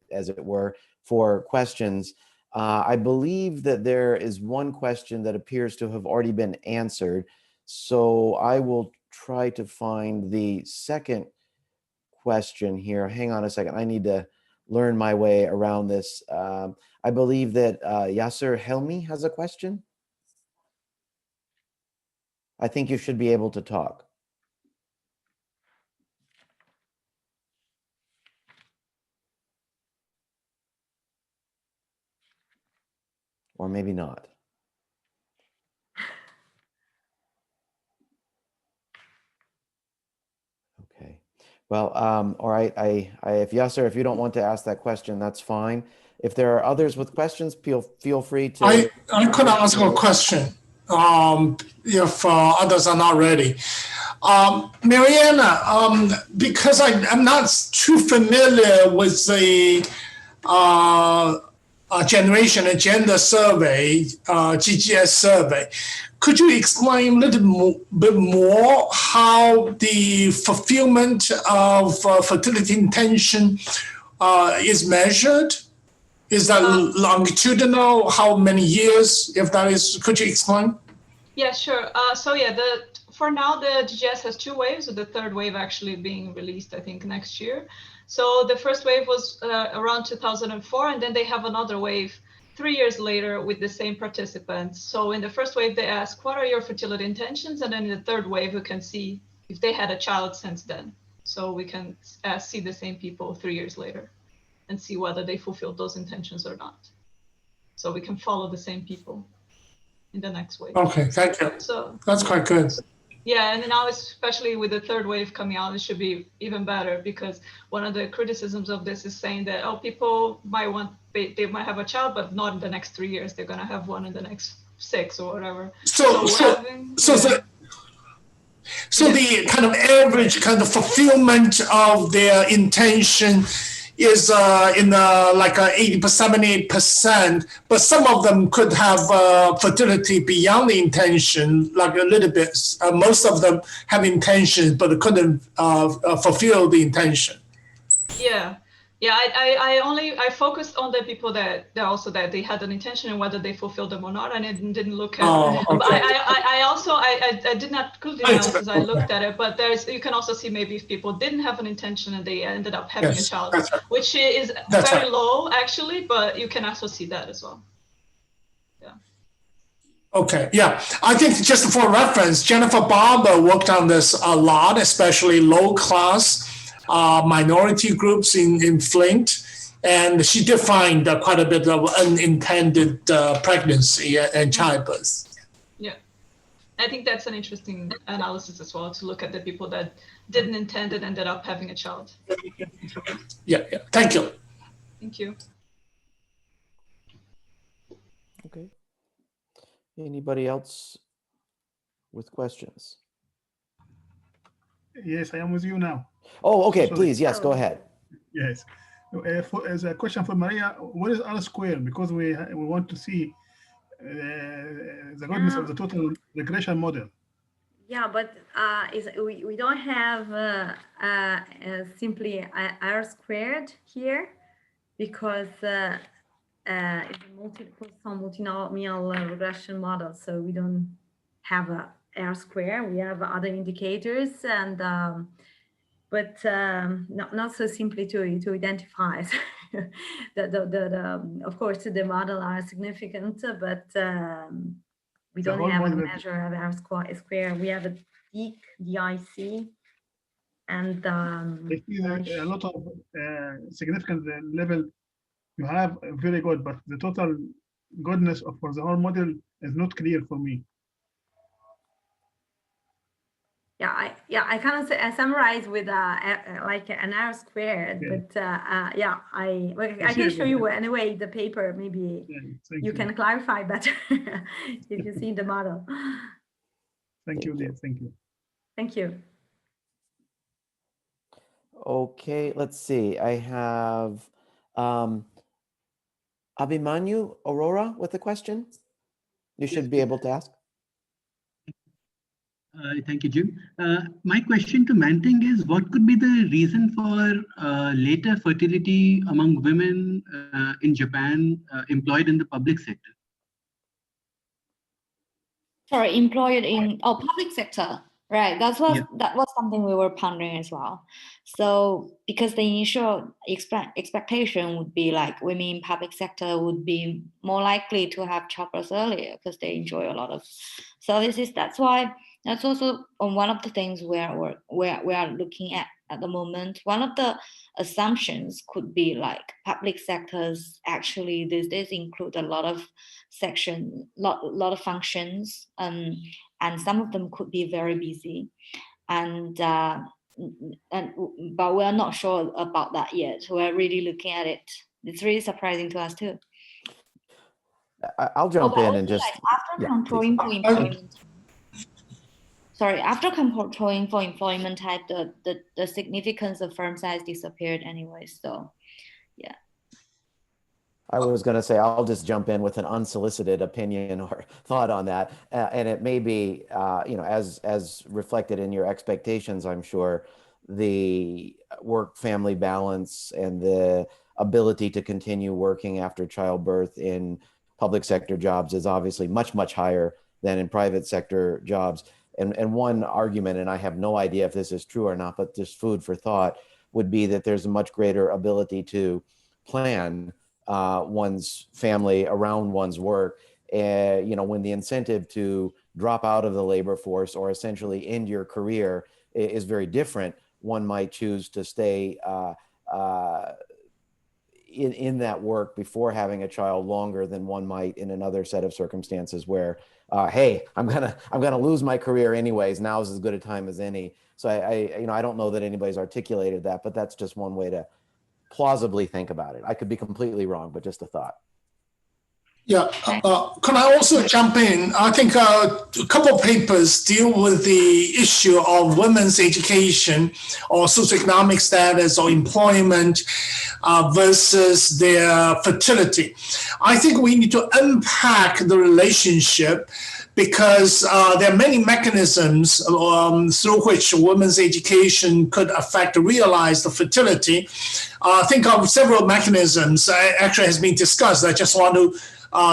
were, for questions. I believe that there is one question that appears to have already been answered. So I will try to find the second question here. Hang on a second. I need to learn my way around this. I believe that Yasser Helmi has a question. I think you should be able to talk. Or maybe not. Okay. Well, all right. If Yasser, if you don't want to ask that question, that's fine. If there are others with questions, feel free to. I could ask a question if others are not ready. Mariana, because I'm not too familiar with the Generation and Gender Survey, GGS survey. Could you explain a little bit more how the fulfillment of fertility intention is measured? Is that longitudinal? How many years? If that is, could you explain? Yeah, sure. So yeah, for now the GGS has two waves, with the third wave actually being released, I think, next year. So the first wave was around 2004, and then they have another wave 3 years later with the same participants. So in the first wave, they ask, what are your fertility intentions? And then in the third wave, we can see if they had a child since then. So we can see the same people 3 years later and see whether they fulfilled those intentions or not. So we can follow the same people in the next wave. Okay, thank you. So that's quite good. Yeah, and now especially with the third wave coming out, it should be even better, because one of the criticisms of this is saying that, oh, people they might have a child, but not in the next 3 years. They're gonna have one in the next 6 or whatever. So the kind of average kind of fulfillment of their intention is in like 78%, but some of them could have fertility beyond the intention, like a little bit. Most of them have intention, but couldn't fulfill the intention. Yeah. Yeah, I focused on the people that they had an intention and whether they fulfilled them or not, and it didn't look at. Okay. I did not include the analysis. I looked at it, but you can also see maybe if people didn't have an intention and they ended up having a child, which is very low actually, but you can also see that as well. Yeah. Okay, yeah, I think just for reference, Jennifer Barber worked on this a lot, especially low class minority groups in Flint, and she did find quite a bit of unintended pregnancy and childbirth. Yeah, I think that's an interesting analysis as well, to look at the people that didn't intend and ended up having a child. Yeah, thank you. Thank you. Okay. Anybody else with questions? Yes, I am with you now. Oh, okay, please, yes, go ahead. Yes. As a question for Maria, what is R squared? Because we want to see the goodness of the total regression model. Yeah, but we don't have simply R squared here because it's a multinomial regression model. So we don't have a R square. We have other indicators, and but not so simply to identify. Of course, the model are significant, but we The don't whole have a model. measure of R square. We have a DIC, and I see a lot of significant level you have very good, but the total goodness for the whole model is not clear for me. I cannot summarize with like an R squared, Yeah. but I can show you anyway the paper. Maybe you can clarify better if you see the model. Thank you, dear. Thank you. Thank you. Okay, let's see. I have Abhimanyu Aurora with a question. You should be able to ask. Thank you, Jim. My question to Manting is, what could be the reason for later fertility among women in Japan employed in the public sector? Sorry, employed in public sector, right? That was something we were pondering as well. So because the initial expectation would be like women in public sector would be more likely to have childbirth earlier because they enjoy a lot of services. That's also one of the things we are looking at the moment. One of the assumptions could be like public sectors actually these days include a lot of lot of functions, and some of them could be very busy, but we're not sure about that yet. We're really looking at it. It's really surprising to us too. I'll jump in and just after controlling for employment. Sorry, after controlling for employment type, the significance of firm size disappeared anyway. So, yeah. I was going to say, I'll just jump in with an unsolicited opinion or thought on that. And it may be, as reflected in your expectations, I'm sure, the work-family balance and the ability to continue working after childbirth in public sector jobs is obviously much, much higher than in private sector jobs. And one argument, and I have no idea if this is true or not, but just food for thought, would be that there's a much greater ability to plan one's family around one's work. When the incentive to drop out of the labor force or essentially end your career is very different, one might choose to stay in that work before having a child longer than one might in another set of circumstances where, hey, I'm gonna lose my career anyways. Now is as good a time as any. So I don't know that anybody's articulated that, but that's just one way to plausibly think about it. I could be completely wrong, but just a thought. Yeah, can I also jump in? I think a couple of papers deal with the issue of women's education or socioeconomic status or employment versus their fertility. I think we need to unpack the relationship because there are many mechanisms through which women's education could affect realized fertility. Think of several mechanisms actually has been discussed. I just want to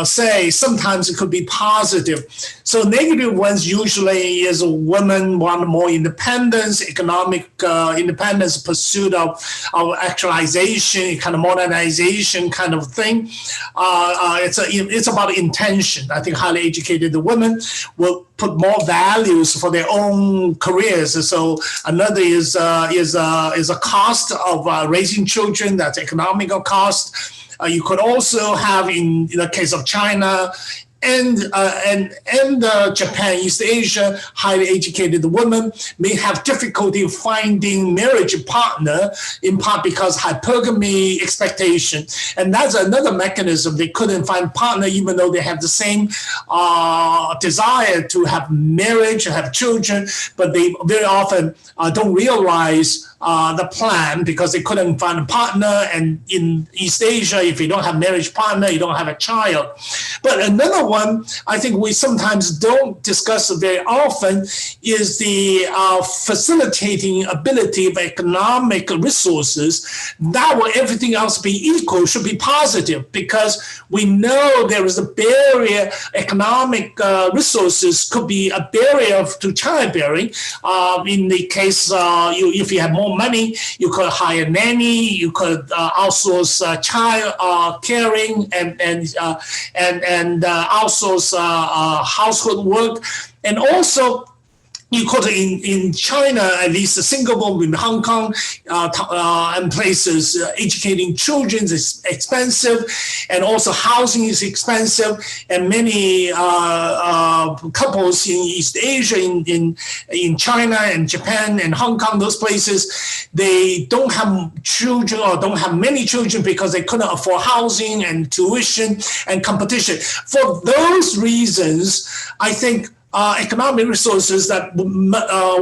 say sometimes it could be positive. So negative ones usually is women want more independence, economic independence, pursuit of actualization, kind of modernization kind of thing. It's about intention. I think highly educated women will put more values for their own careers. So another is a cost of raising children. That's economical cost. You could also have, in the case of China and Japan, East Asia, highly educated women may have difficulty finding marriage partner, in part because hypergamy expectation. And that's another mechanism. They couldn't find partner even though they have the same desire to have marriage, have children, but they very often don't realize the plan because they couldn't find a partner. And in East Asia, if you don't have marriage partner, you don't have a child. But another one I think we sometimes don't discuss very often is the facilitating ability of economic resources. That will everything else be equal should be positive, because we know there is a barrier. Economic resources could be a barrier to childbearing. In the case, if you have more money, you could hire a nanny, you could outsource child caring and outsource household work, and also you could in China, at least a single woman in Hong Kong and places, educating children is expensive, and also housing is expensive, and many couples in East Asia, in China and Japan and Hong Kong, those places, they don't have children or don't have many children because they couldn't afford housing and tuition and competition. For those reasons, I think economic resources that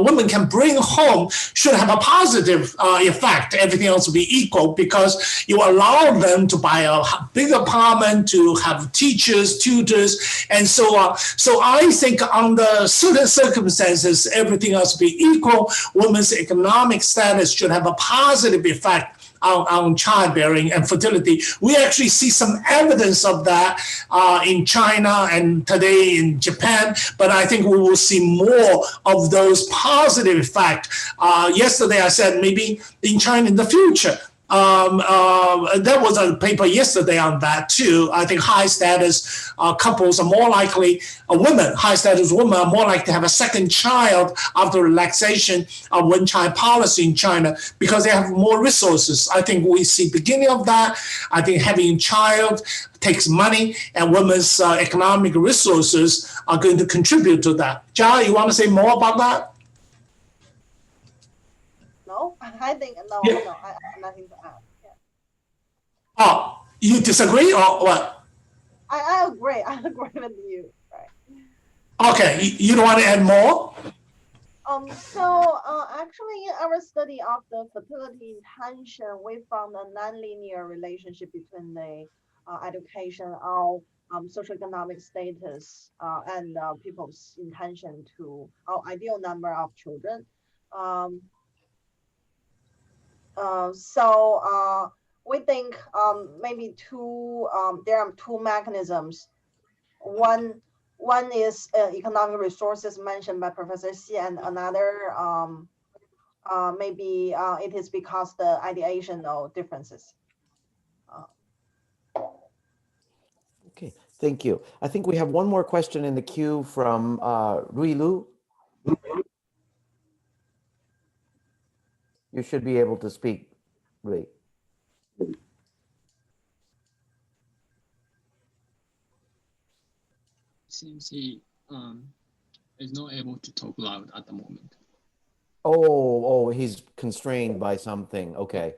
women can bring home should have a positive effect. Everything else will be equal, because you allow them to buy a big apartment, to have teachers, tutors, and so on. So I think under certain circumstances, everything else will be equal. Women's economic status should have a positive effect on childbearing and fertility. We actually see some evidence of that in China and today in Japan, but I think we will see more of those positive effects. Yesterday I said maybe in China in the future. There was a paper yesterday on that too. I think high status couples are more likely, high status women are more likely to have a second child after relaxation of one child policy in China, because they have more resources. I think we see beginning of that. I think having a child takes money, and women's economic resources are going to contribute to that. Jia, you want to say more about that? No, I think no, Yeah. no, I have nothing to add. Yeah. Oh, you disagree or what? I agree. I agree with you. Right. Okay, you don't want to add more? Actually, in our study of the fertility intention, we found a nonlinear relationship between the education of socioeconomic status and people's intention to our ideal number of children. We think maybe there are two mechanisms. One is economic resources mentioned by Professor Xie, and another maybe it is because the ideational differences. Okay, thank you. I think we have one more question in the queue from Rui Lu. You should be able to speak, Rui. Seems he is not able to talk loud at the moment. Oh, he's constrained by something. Okay.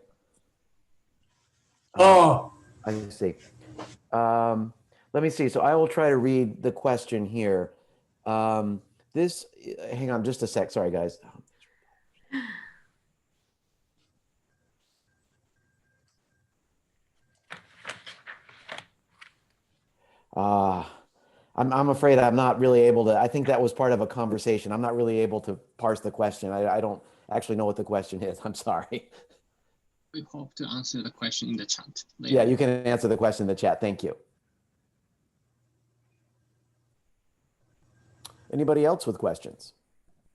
Oh, I see. Let me see. So I will try to read the question here. Hang on just a sec. Sorry, guys. I'm afraid I'm not really able to. I think that was part of a conversation. I'm not really able to parse the question. I don't actually know what the question is. I'm sorry. We hope to answer the question in the chat later. Yeah, you can answer the question in the chat. Thank you. Anybody else with questions?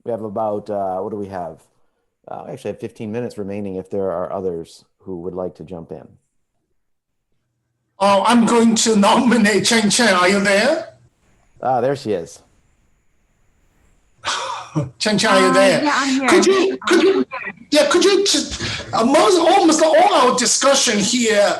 We have about, what do we have? We actually have 15 minutes remaining if there are others who would like to jump in. Oh, I'm going to nominate Chen Chen. Are you there? There she is. Chen Chen, are you there? Yeah, I'm here. Could you just, almost all our discussion here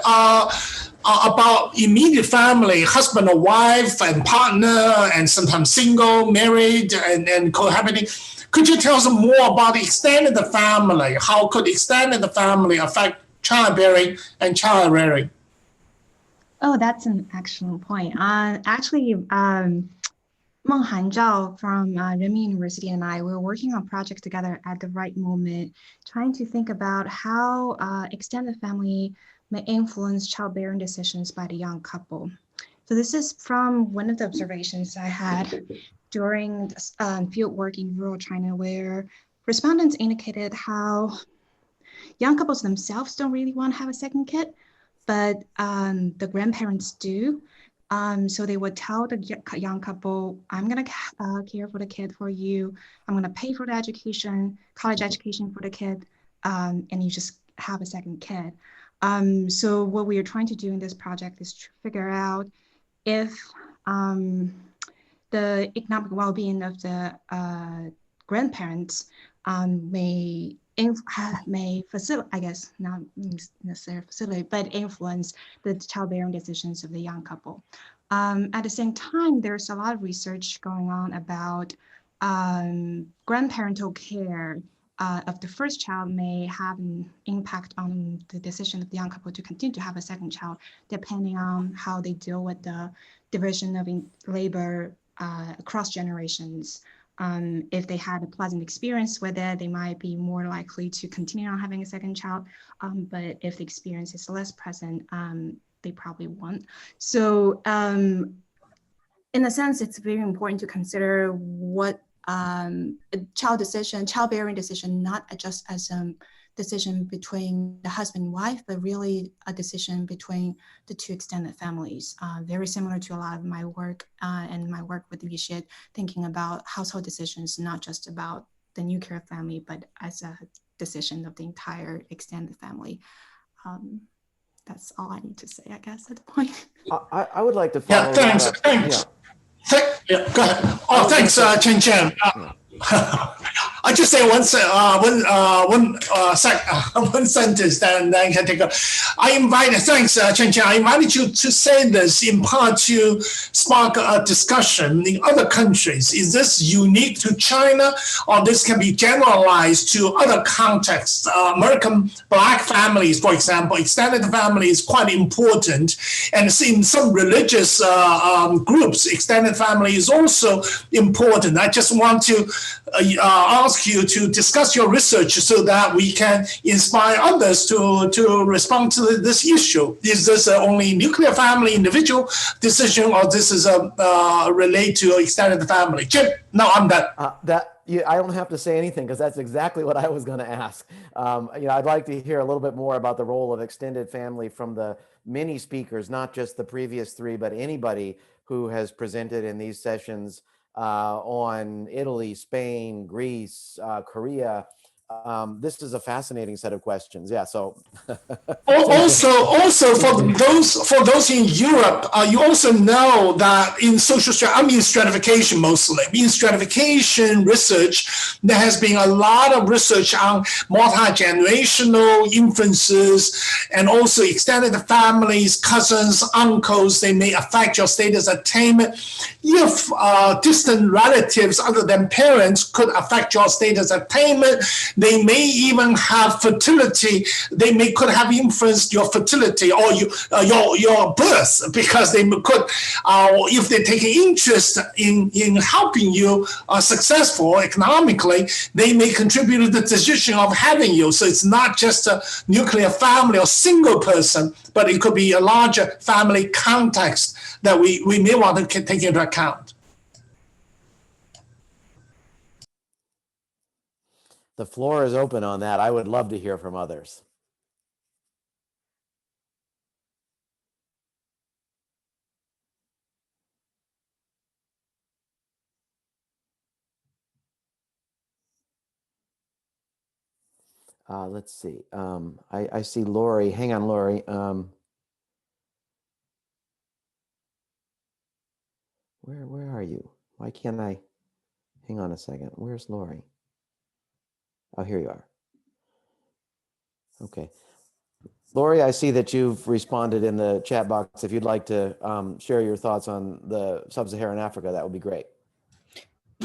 about immediate family, husband or wife and partner, and sometimes single, married, and cohabiting. Could you tell us more about extended family? How could extended family affect childbearing and child rearing? Oh, that's an excellent point. Actually, Meng Han Zhao from Renmin University and I were working on projects together at the right moment, trying to think about how extended family may influence childbearing decisions by the young couple. So this is from one of the observations I had during field work in rural China, where respondents indicated how young couples themselves don't really want to have a second kid, but the grandparents do. So they would tell the young couple, I'm going to care for the kid for you. I'm going to pay for the education, college education for the kid, and you just have a second kid. So what we are trying to do in this project is to figure out if the economic well-being of the grandparents may facilitate, I guess, not necessarily facilitate, but influence the childbearing decisions of the young couple. At the same time, there's a lot of research going on about grandparental care of the first child may have an impact on the decision of the young couple to continue to have a second child, depending on how they deal with the division of labor across generations. If they had a pleasant experience with it, they might be more likely to continue on having a second child. But if the experience is less present, they probably won't. So in a sense, it's very important to consider what childbearing decision, not just as a decision between the husband and wife, but really a decision between the two extended families. Very similar to a lot of my work and my work with Yushet, thinking about household decisions, not just about the nuclear family, but as a decision of the entire extended family. That's all I need to say, I guess, at the point. I would like to follow Yeah, thanks. up. Thanks. Yeah, go ahead. Oh, thanks, Chen Chen. I just say one sentence, then I can take a. Thanks, Chen Chen. I invited you to say this in part to spark a discussion in other countries. Is this unique to China, or this can be generalized to other contexts? American Black families, for example, extended family is quite important, and in some religious groups, extended family is also important. I just want to ask you to discuss your research so that we can inspire others to respond to this issue. Is this only nuclear family individual decision, or this is relate to extended family? Jim, no, I'm done. I don't have to say anything because that's exactly what I was going to ask. I'd like to hear a little bit more about the role of extended family from the many speakers, not just the previous three, but anybody who has presented in these sessions on Italy, Spain, Greece, Korea. This is a fascinating set of questions. Yeah. So also for those in Europe, you also know that in stratification mostly. In stratification research, there has been a lot of research on multi-generational influences and also extended families, cousins, uncles. They may affect your status attainment. If distant relatives other than parents could affect your status attainment, they may even have fertility. They could have influenced your fertility or your birth, because they could, if they take an interest in helping you successful economically, they may contribute to the decision of having you. So it's not just a nuclear family or single person, but it could be a larger family context that we may want to take into account. The floor is open on that. I would love to hear from others. Let's see. I see Lori. Hang on, Lori. Where are you? Why can't I? Hang on a second. Where's Lori? Oh, here you are. Okay. Lori, I see that you've responded in the chat box. If you'd like to share your thoughts on the sub-Saharan Africa, that would be great.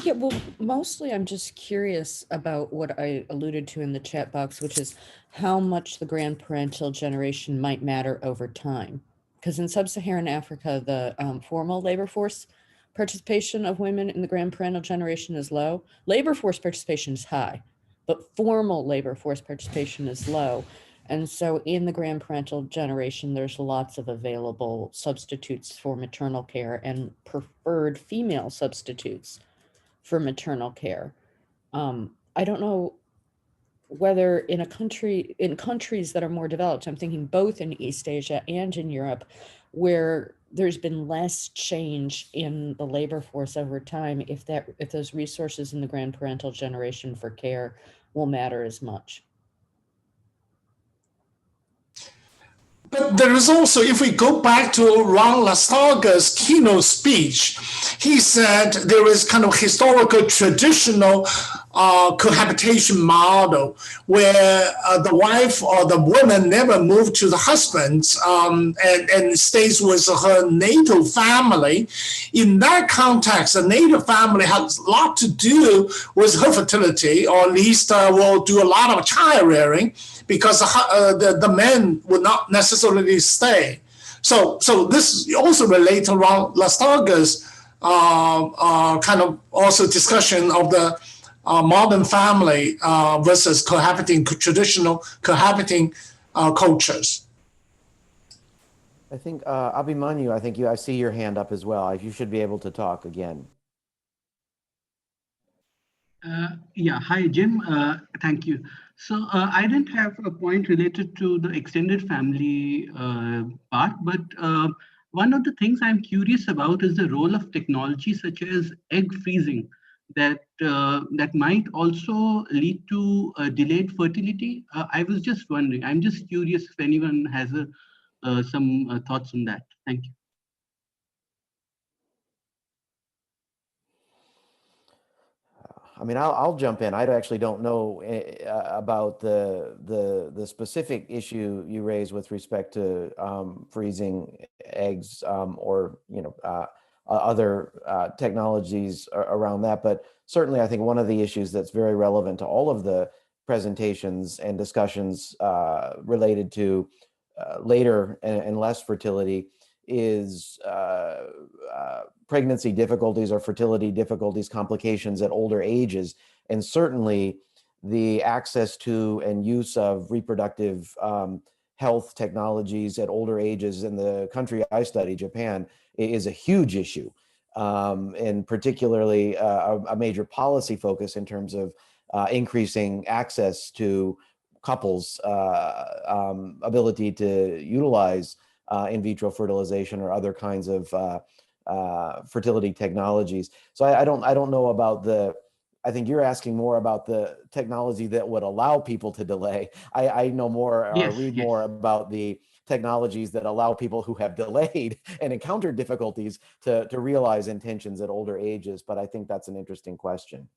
Yeah, well, mostly I'm just curious about what I alluded to in the chat box, which is how much the grandparental generation might matter over time. Because in sub-Saharan Africa, the formal labor force participation of women in the grandparental generation is low. Labor force participation is high, but formal labor force participation is low. And so in the grandparental generation, there's lots of available substitutes for maternal care and preferred female substitutes for maternal care. I don't know whether in countries that are more developed, I'm thinking both in East Asia and in Europe, where there's been less change in the labor force over time, if those resources in the grandparental generation for care will matter as much. But there is also, if we go back to Ron Lastaga's keynote speech, he said there is kind of historical traditional cohabitation model where the wife or the woman never moved to the husband and stays with her natal family. In that context, the natal family has a lot to do with her fertility, or at least will do a lot of child rearing, because the men would not necessarily stay. So this also relates to Ron Lastaga's kind of also discussion of the modern family versus traditional cohabiting cultures. I think Abhimanyu, I see your hand up as well. You should be able to talk again. Yeah, hi, Jim. Thank you. So I didn't have a point related to the extended family part, but one of the things I'm curious about is the role of technology such as egg freezing that might also lead to delayed fertility. I was just wondering, I'm just curious if anyone has some thoughts on that. Thank you. I mean, I'll jump in. I actually don't know about the specific issue you raised with respect to freezing eggs or other technologies around that. But certainly, I think one of the issues that's very relevant to all of the presentations and discussions related to later and less fertility is pregnancy difficulties or fertility difficulties, complications at older ages. And certainly the access to and use of reproductive health technologies at older ages in the country I study, Japan, is a huge issue. And particularly a major policy focus in terms of increasing access to couples' ability to utilize in vitro fertilization or other kinds of fertility technologies. So I don't know about I think you're asking more about the technology that would allow people to delay. I know more or read more about the technologies that allow people who have delayed and encountered difficulties to realize intentions at older ages. But I think that's an interesting question.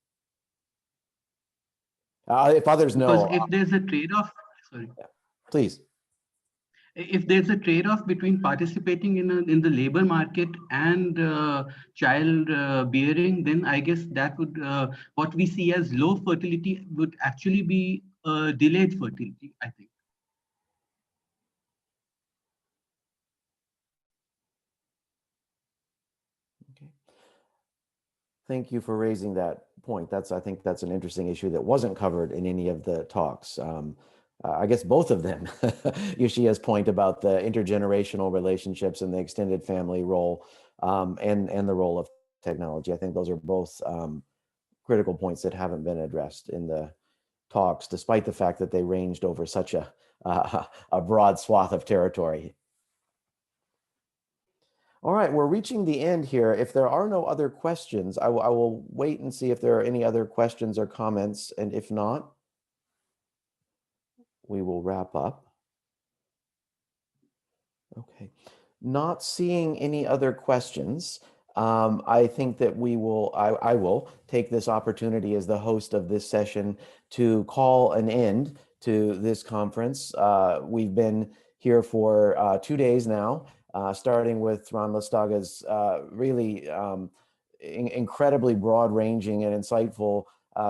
If others know. Because if there's a trade-off, sorry. Yeah, please. If there's a trade-off between participating in the labor market and child bearing, then I guess that would what we see as low fertility would actually be delayed fertility, I think. Okay. Thank you for raising that point. I think that's an interesting issue that wasn't covered in any of the talks. I guess both of them, Yoshia's point about the intergenerational relationships and the extended family role and the role of technology. I think those are both critical points that haven't been addressed in the talks, despite the fact that they ranged over such a broad swath of territory. All right, we're reaching the end here. If there are no other questions, I will wait and see if there are any other questions or comments, and if not, we will wrap up. Okay, not seeing any other questions. I think that I will take this opportunity as the host of this session to call an end to this conference. We've been here for 2 days now, starting with Ron Lastaga's really incredibly broad-ranging and insightful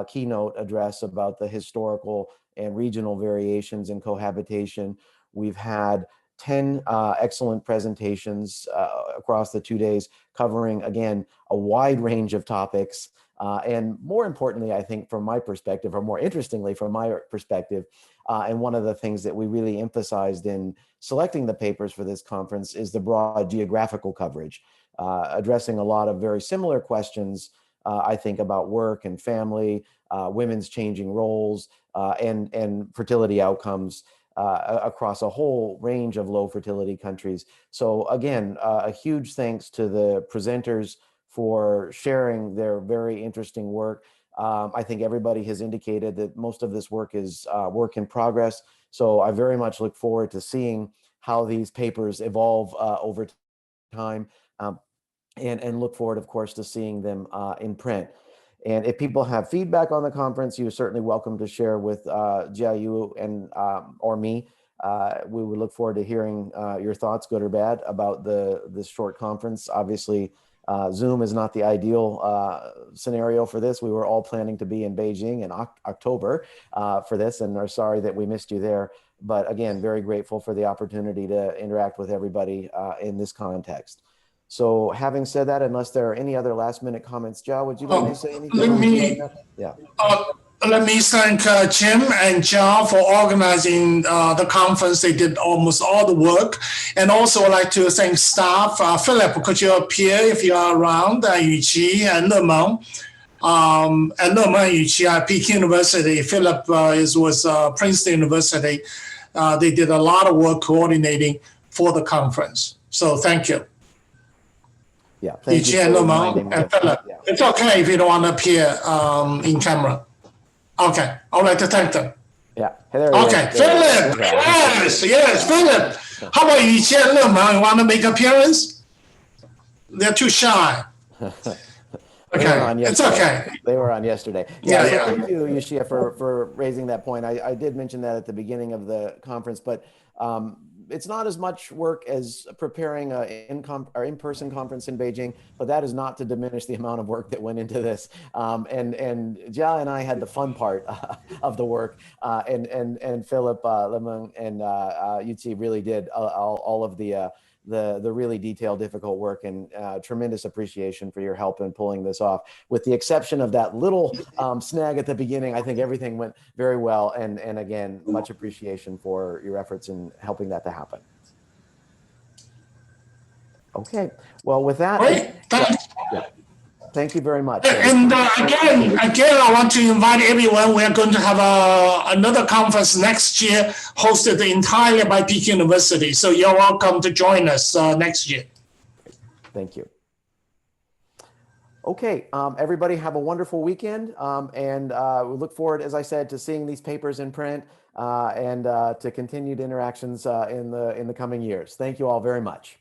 keynote address about the historical and regional variations in cohabitation. We've had 10 excellent presentations across the 2 days, covering, again, a wide range of topics And more importantly, I think from my perspective, or more interestingly from my perspective, and one of the things that we really emphasized in selecting the papers for this conference is the broad geographical coverage, addressing a lot of very similar questions, I think, about work and family, women's changing roles, and fertility outcomes across a whole range of low fertility countries. So again, a huge thanks to the presenters for sharing their very interesting work. I think everybody has indicated that most of this work is work in progress. So I very much look forward to seeing how these papers evolve over time, and look forward, of course, to seeing them in print. And if people have feedback on the conference, you're certainly welcome to share with Jiayu and or me. We would look forward to hearing your thoughts, good or bad, about this short conference. Obviously, Zoom is not the ideal scenario for this. We were all planning to be in Beijing in October for this, and are sorry that we missed you there. But again, very grateful for the opportunity to interact with everybody in this context. So having said that, unless there are any other last minute comments, Joe, would you like to say anything? Let me thank Jim and John for organizing the conference. They did almost all the work. And also I'd like to thank staff. Philip, could you appear if you are around? Yuqi and Lemeng. And Lemeng and Yuqi at Peking University. Philip is with Princeton University. They did a lot of work coordinating for the conference. So thank you. Yeah, thank you and for Lemeng reminding me and of Philip. yeah. It's okay if you don't want to appear in camera. Okay, I'd like to thank them. Yeah. Hey, there okay, Philip. Yes, Philip. How about you, Chen Lemeng? You want to make appearance? They're too shy. Okay, it's okay. They were on yesterday. Yeah. Thank you, Yushia, for raising that point. I did mention that at the beginning of the conference, but it's not as much work as preparing an in-person conference in Beijing, but that is not to diminish the amount of work that went into this. And Jia and I had the fun part of the work, and Philip Lemeng and Yutzi really did all of the really detailed, difficult work, and tremendous appreciation for your help in pulling this off. With the exception of that little snag at the beginning, I think everything went very well. And again, much appreciation for your efforts in helping that to happen. Okay, well, with that, thank you very much. And again, I want to invite everyone. We are going to have another conference next year, hosted entirely by Peking University. So you're welcome to join us next year. Thank you. Okay, everybody have a wonderful weekend. And we look forward, as I said, to seeing these papers in print and to continued interactions in the coming years. Thank you all very much.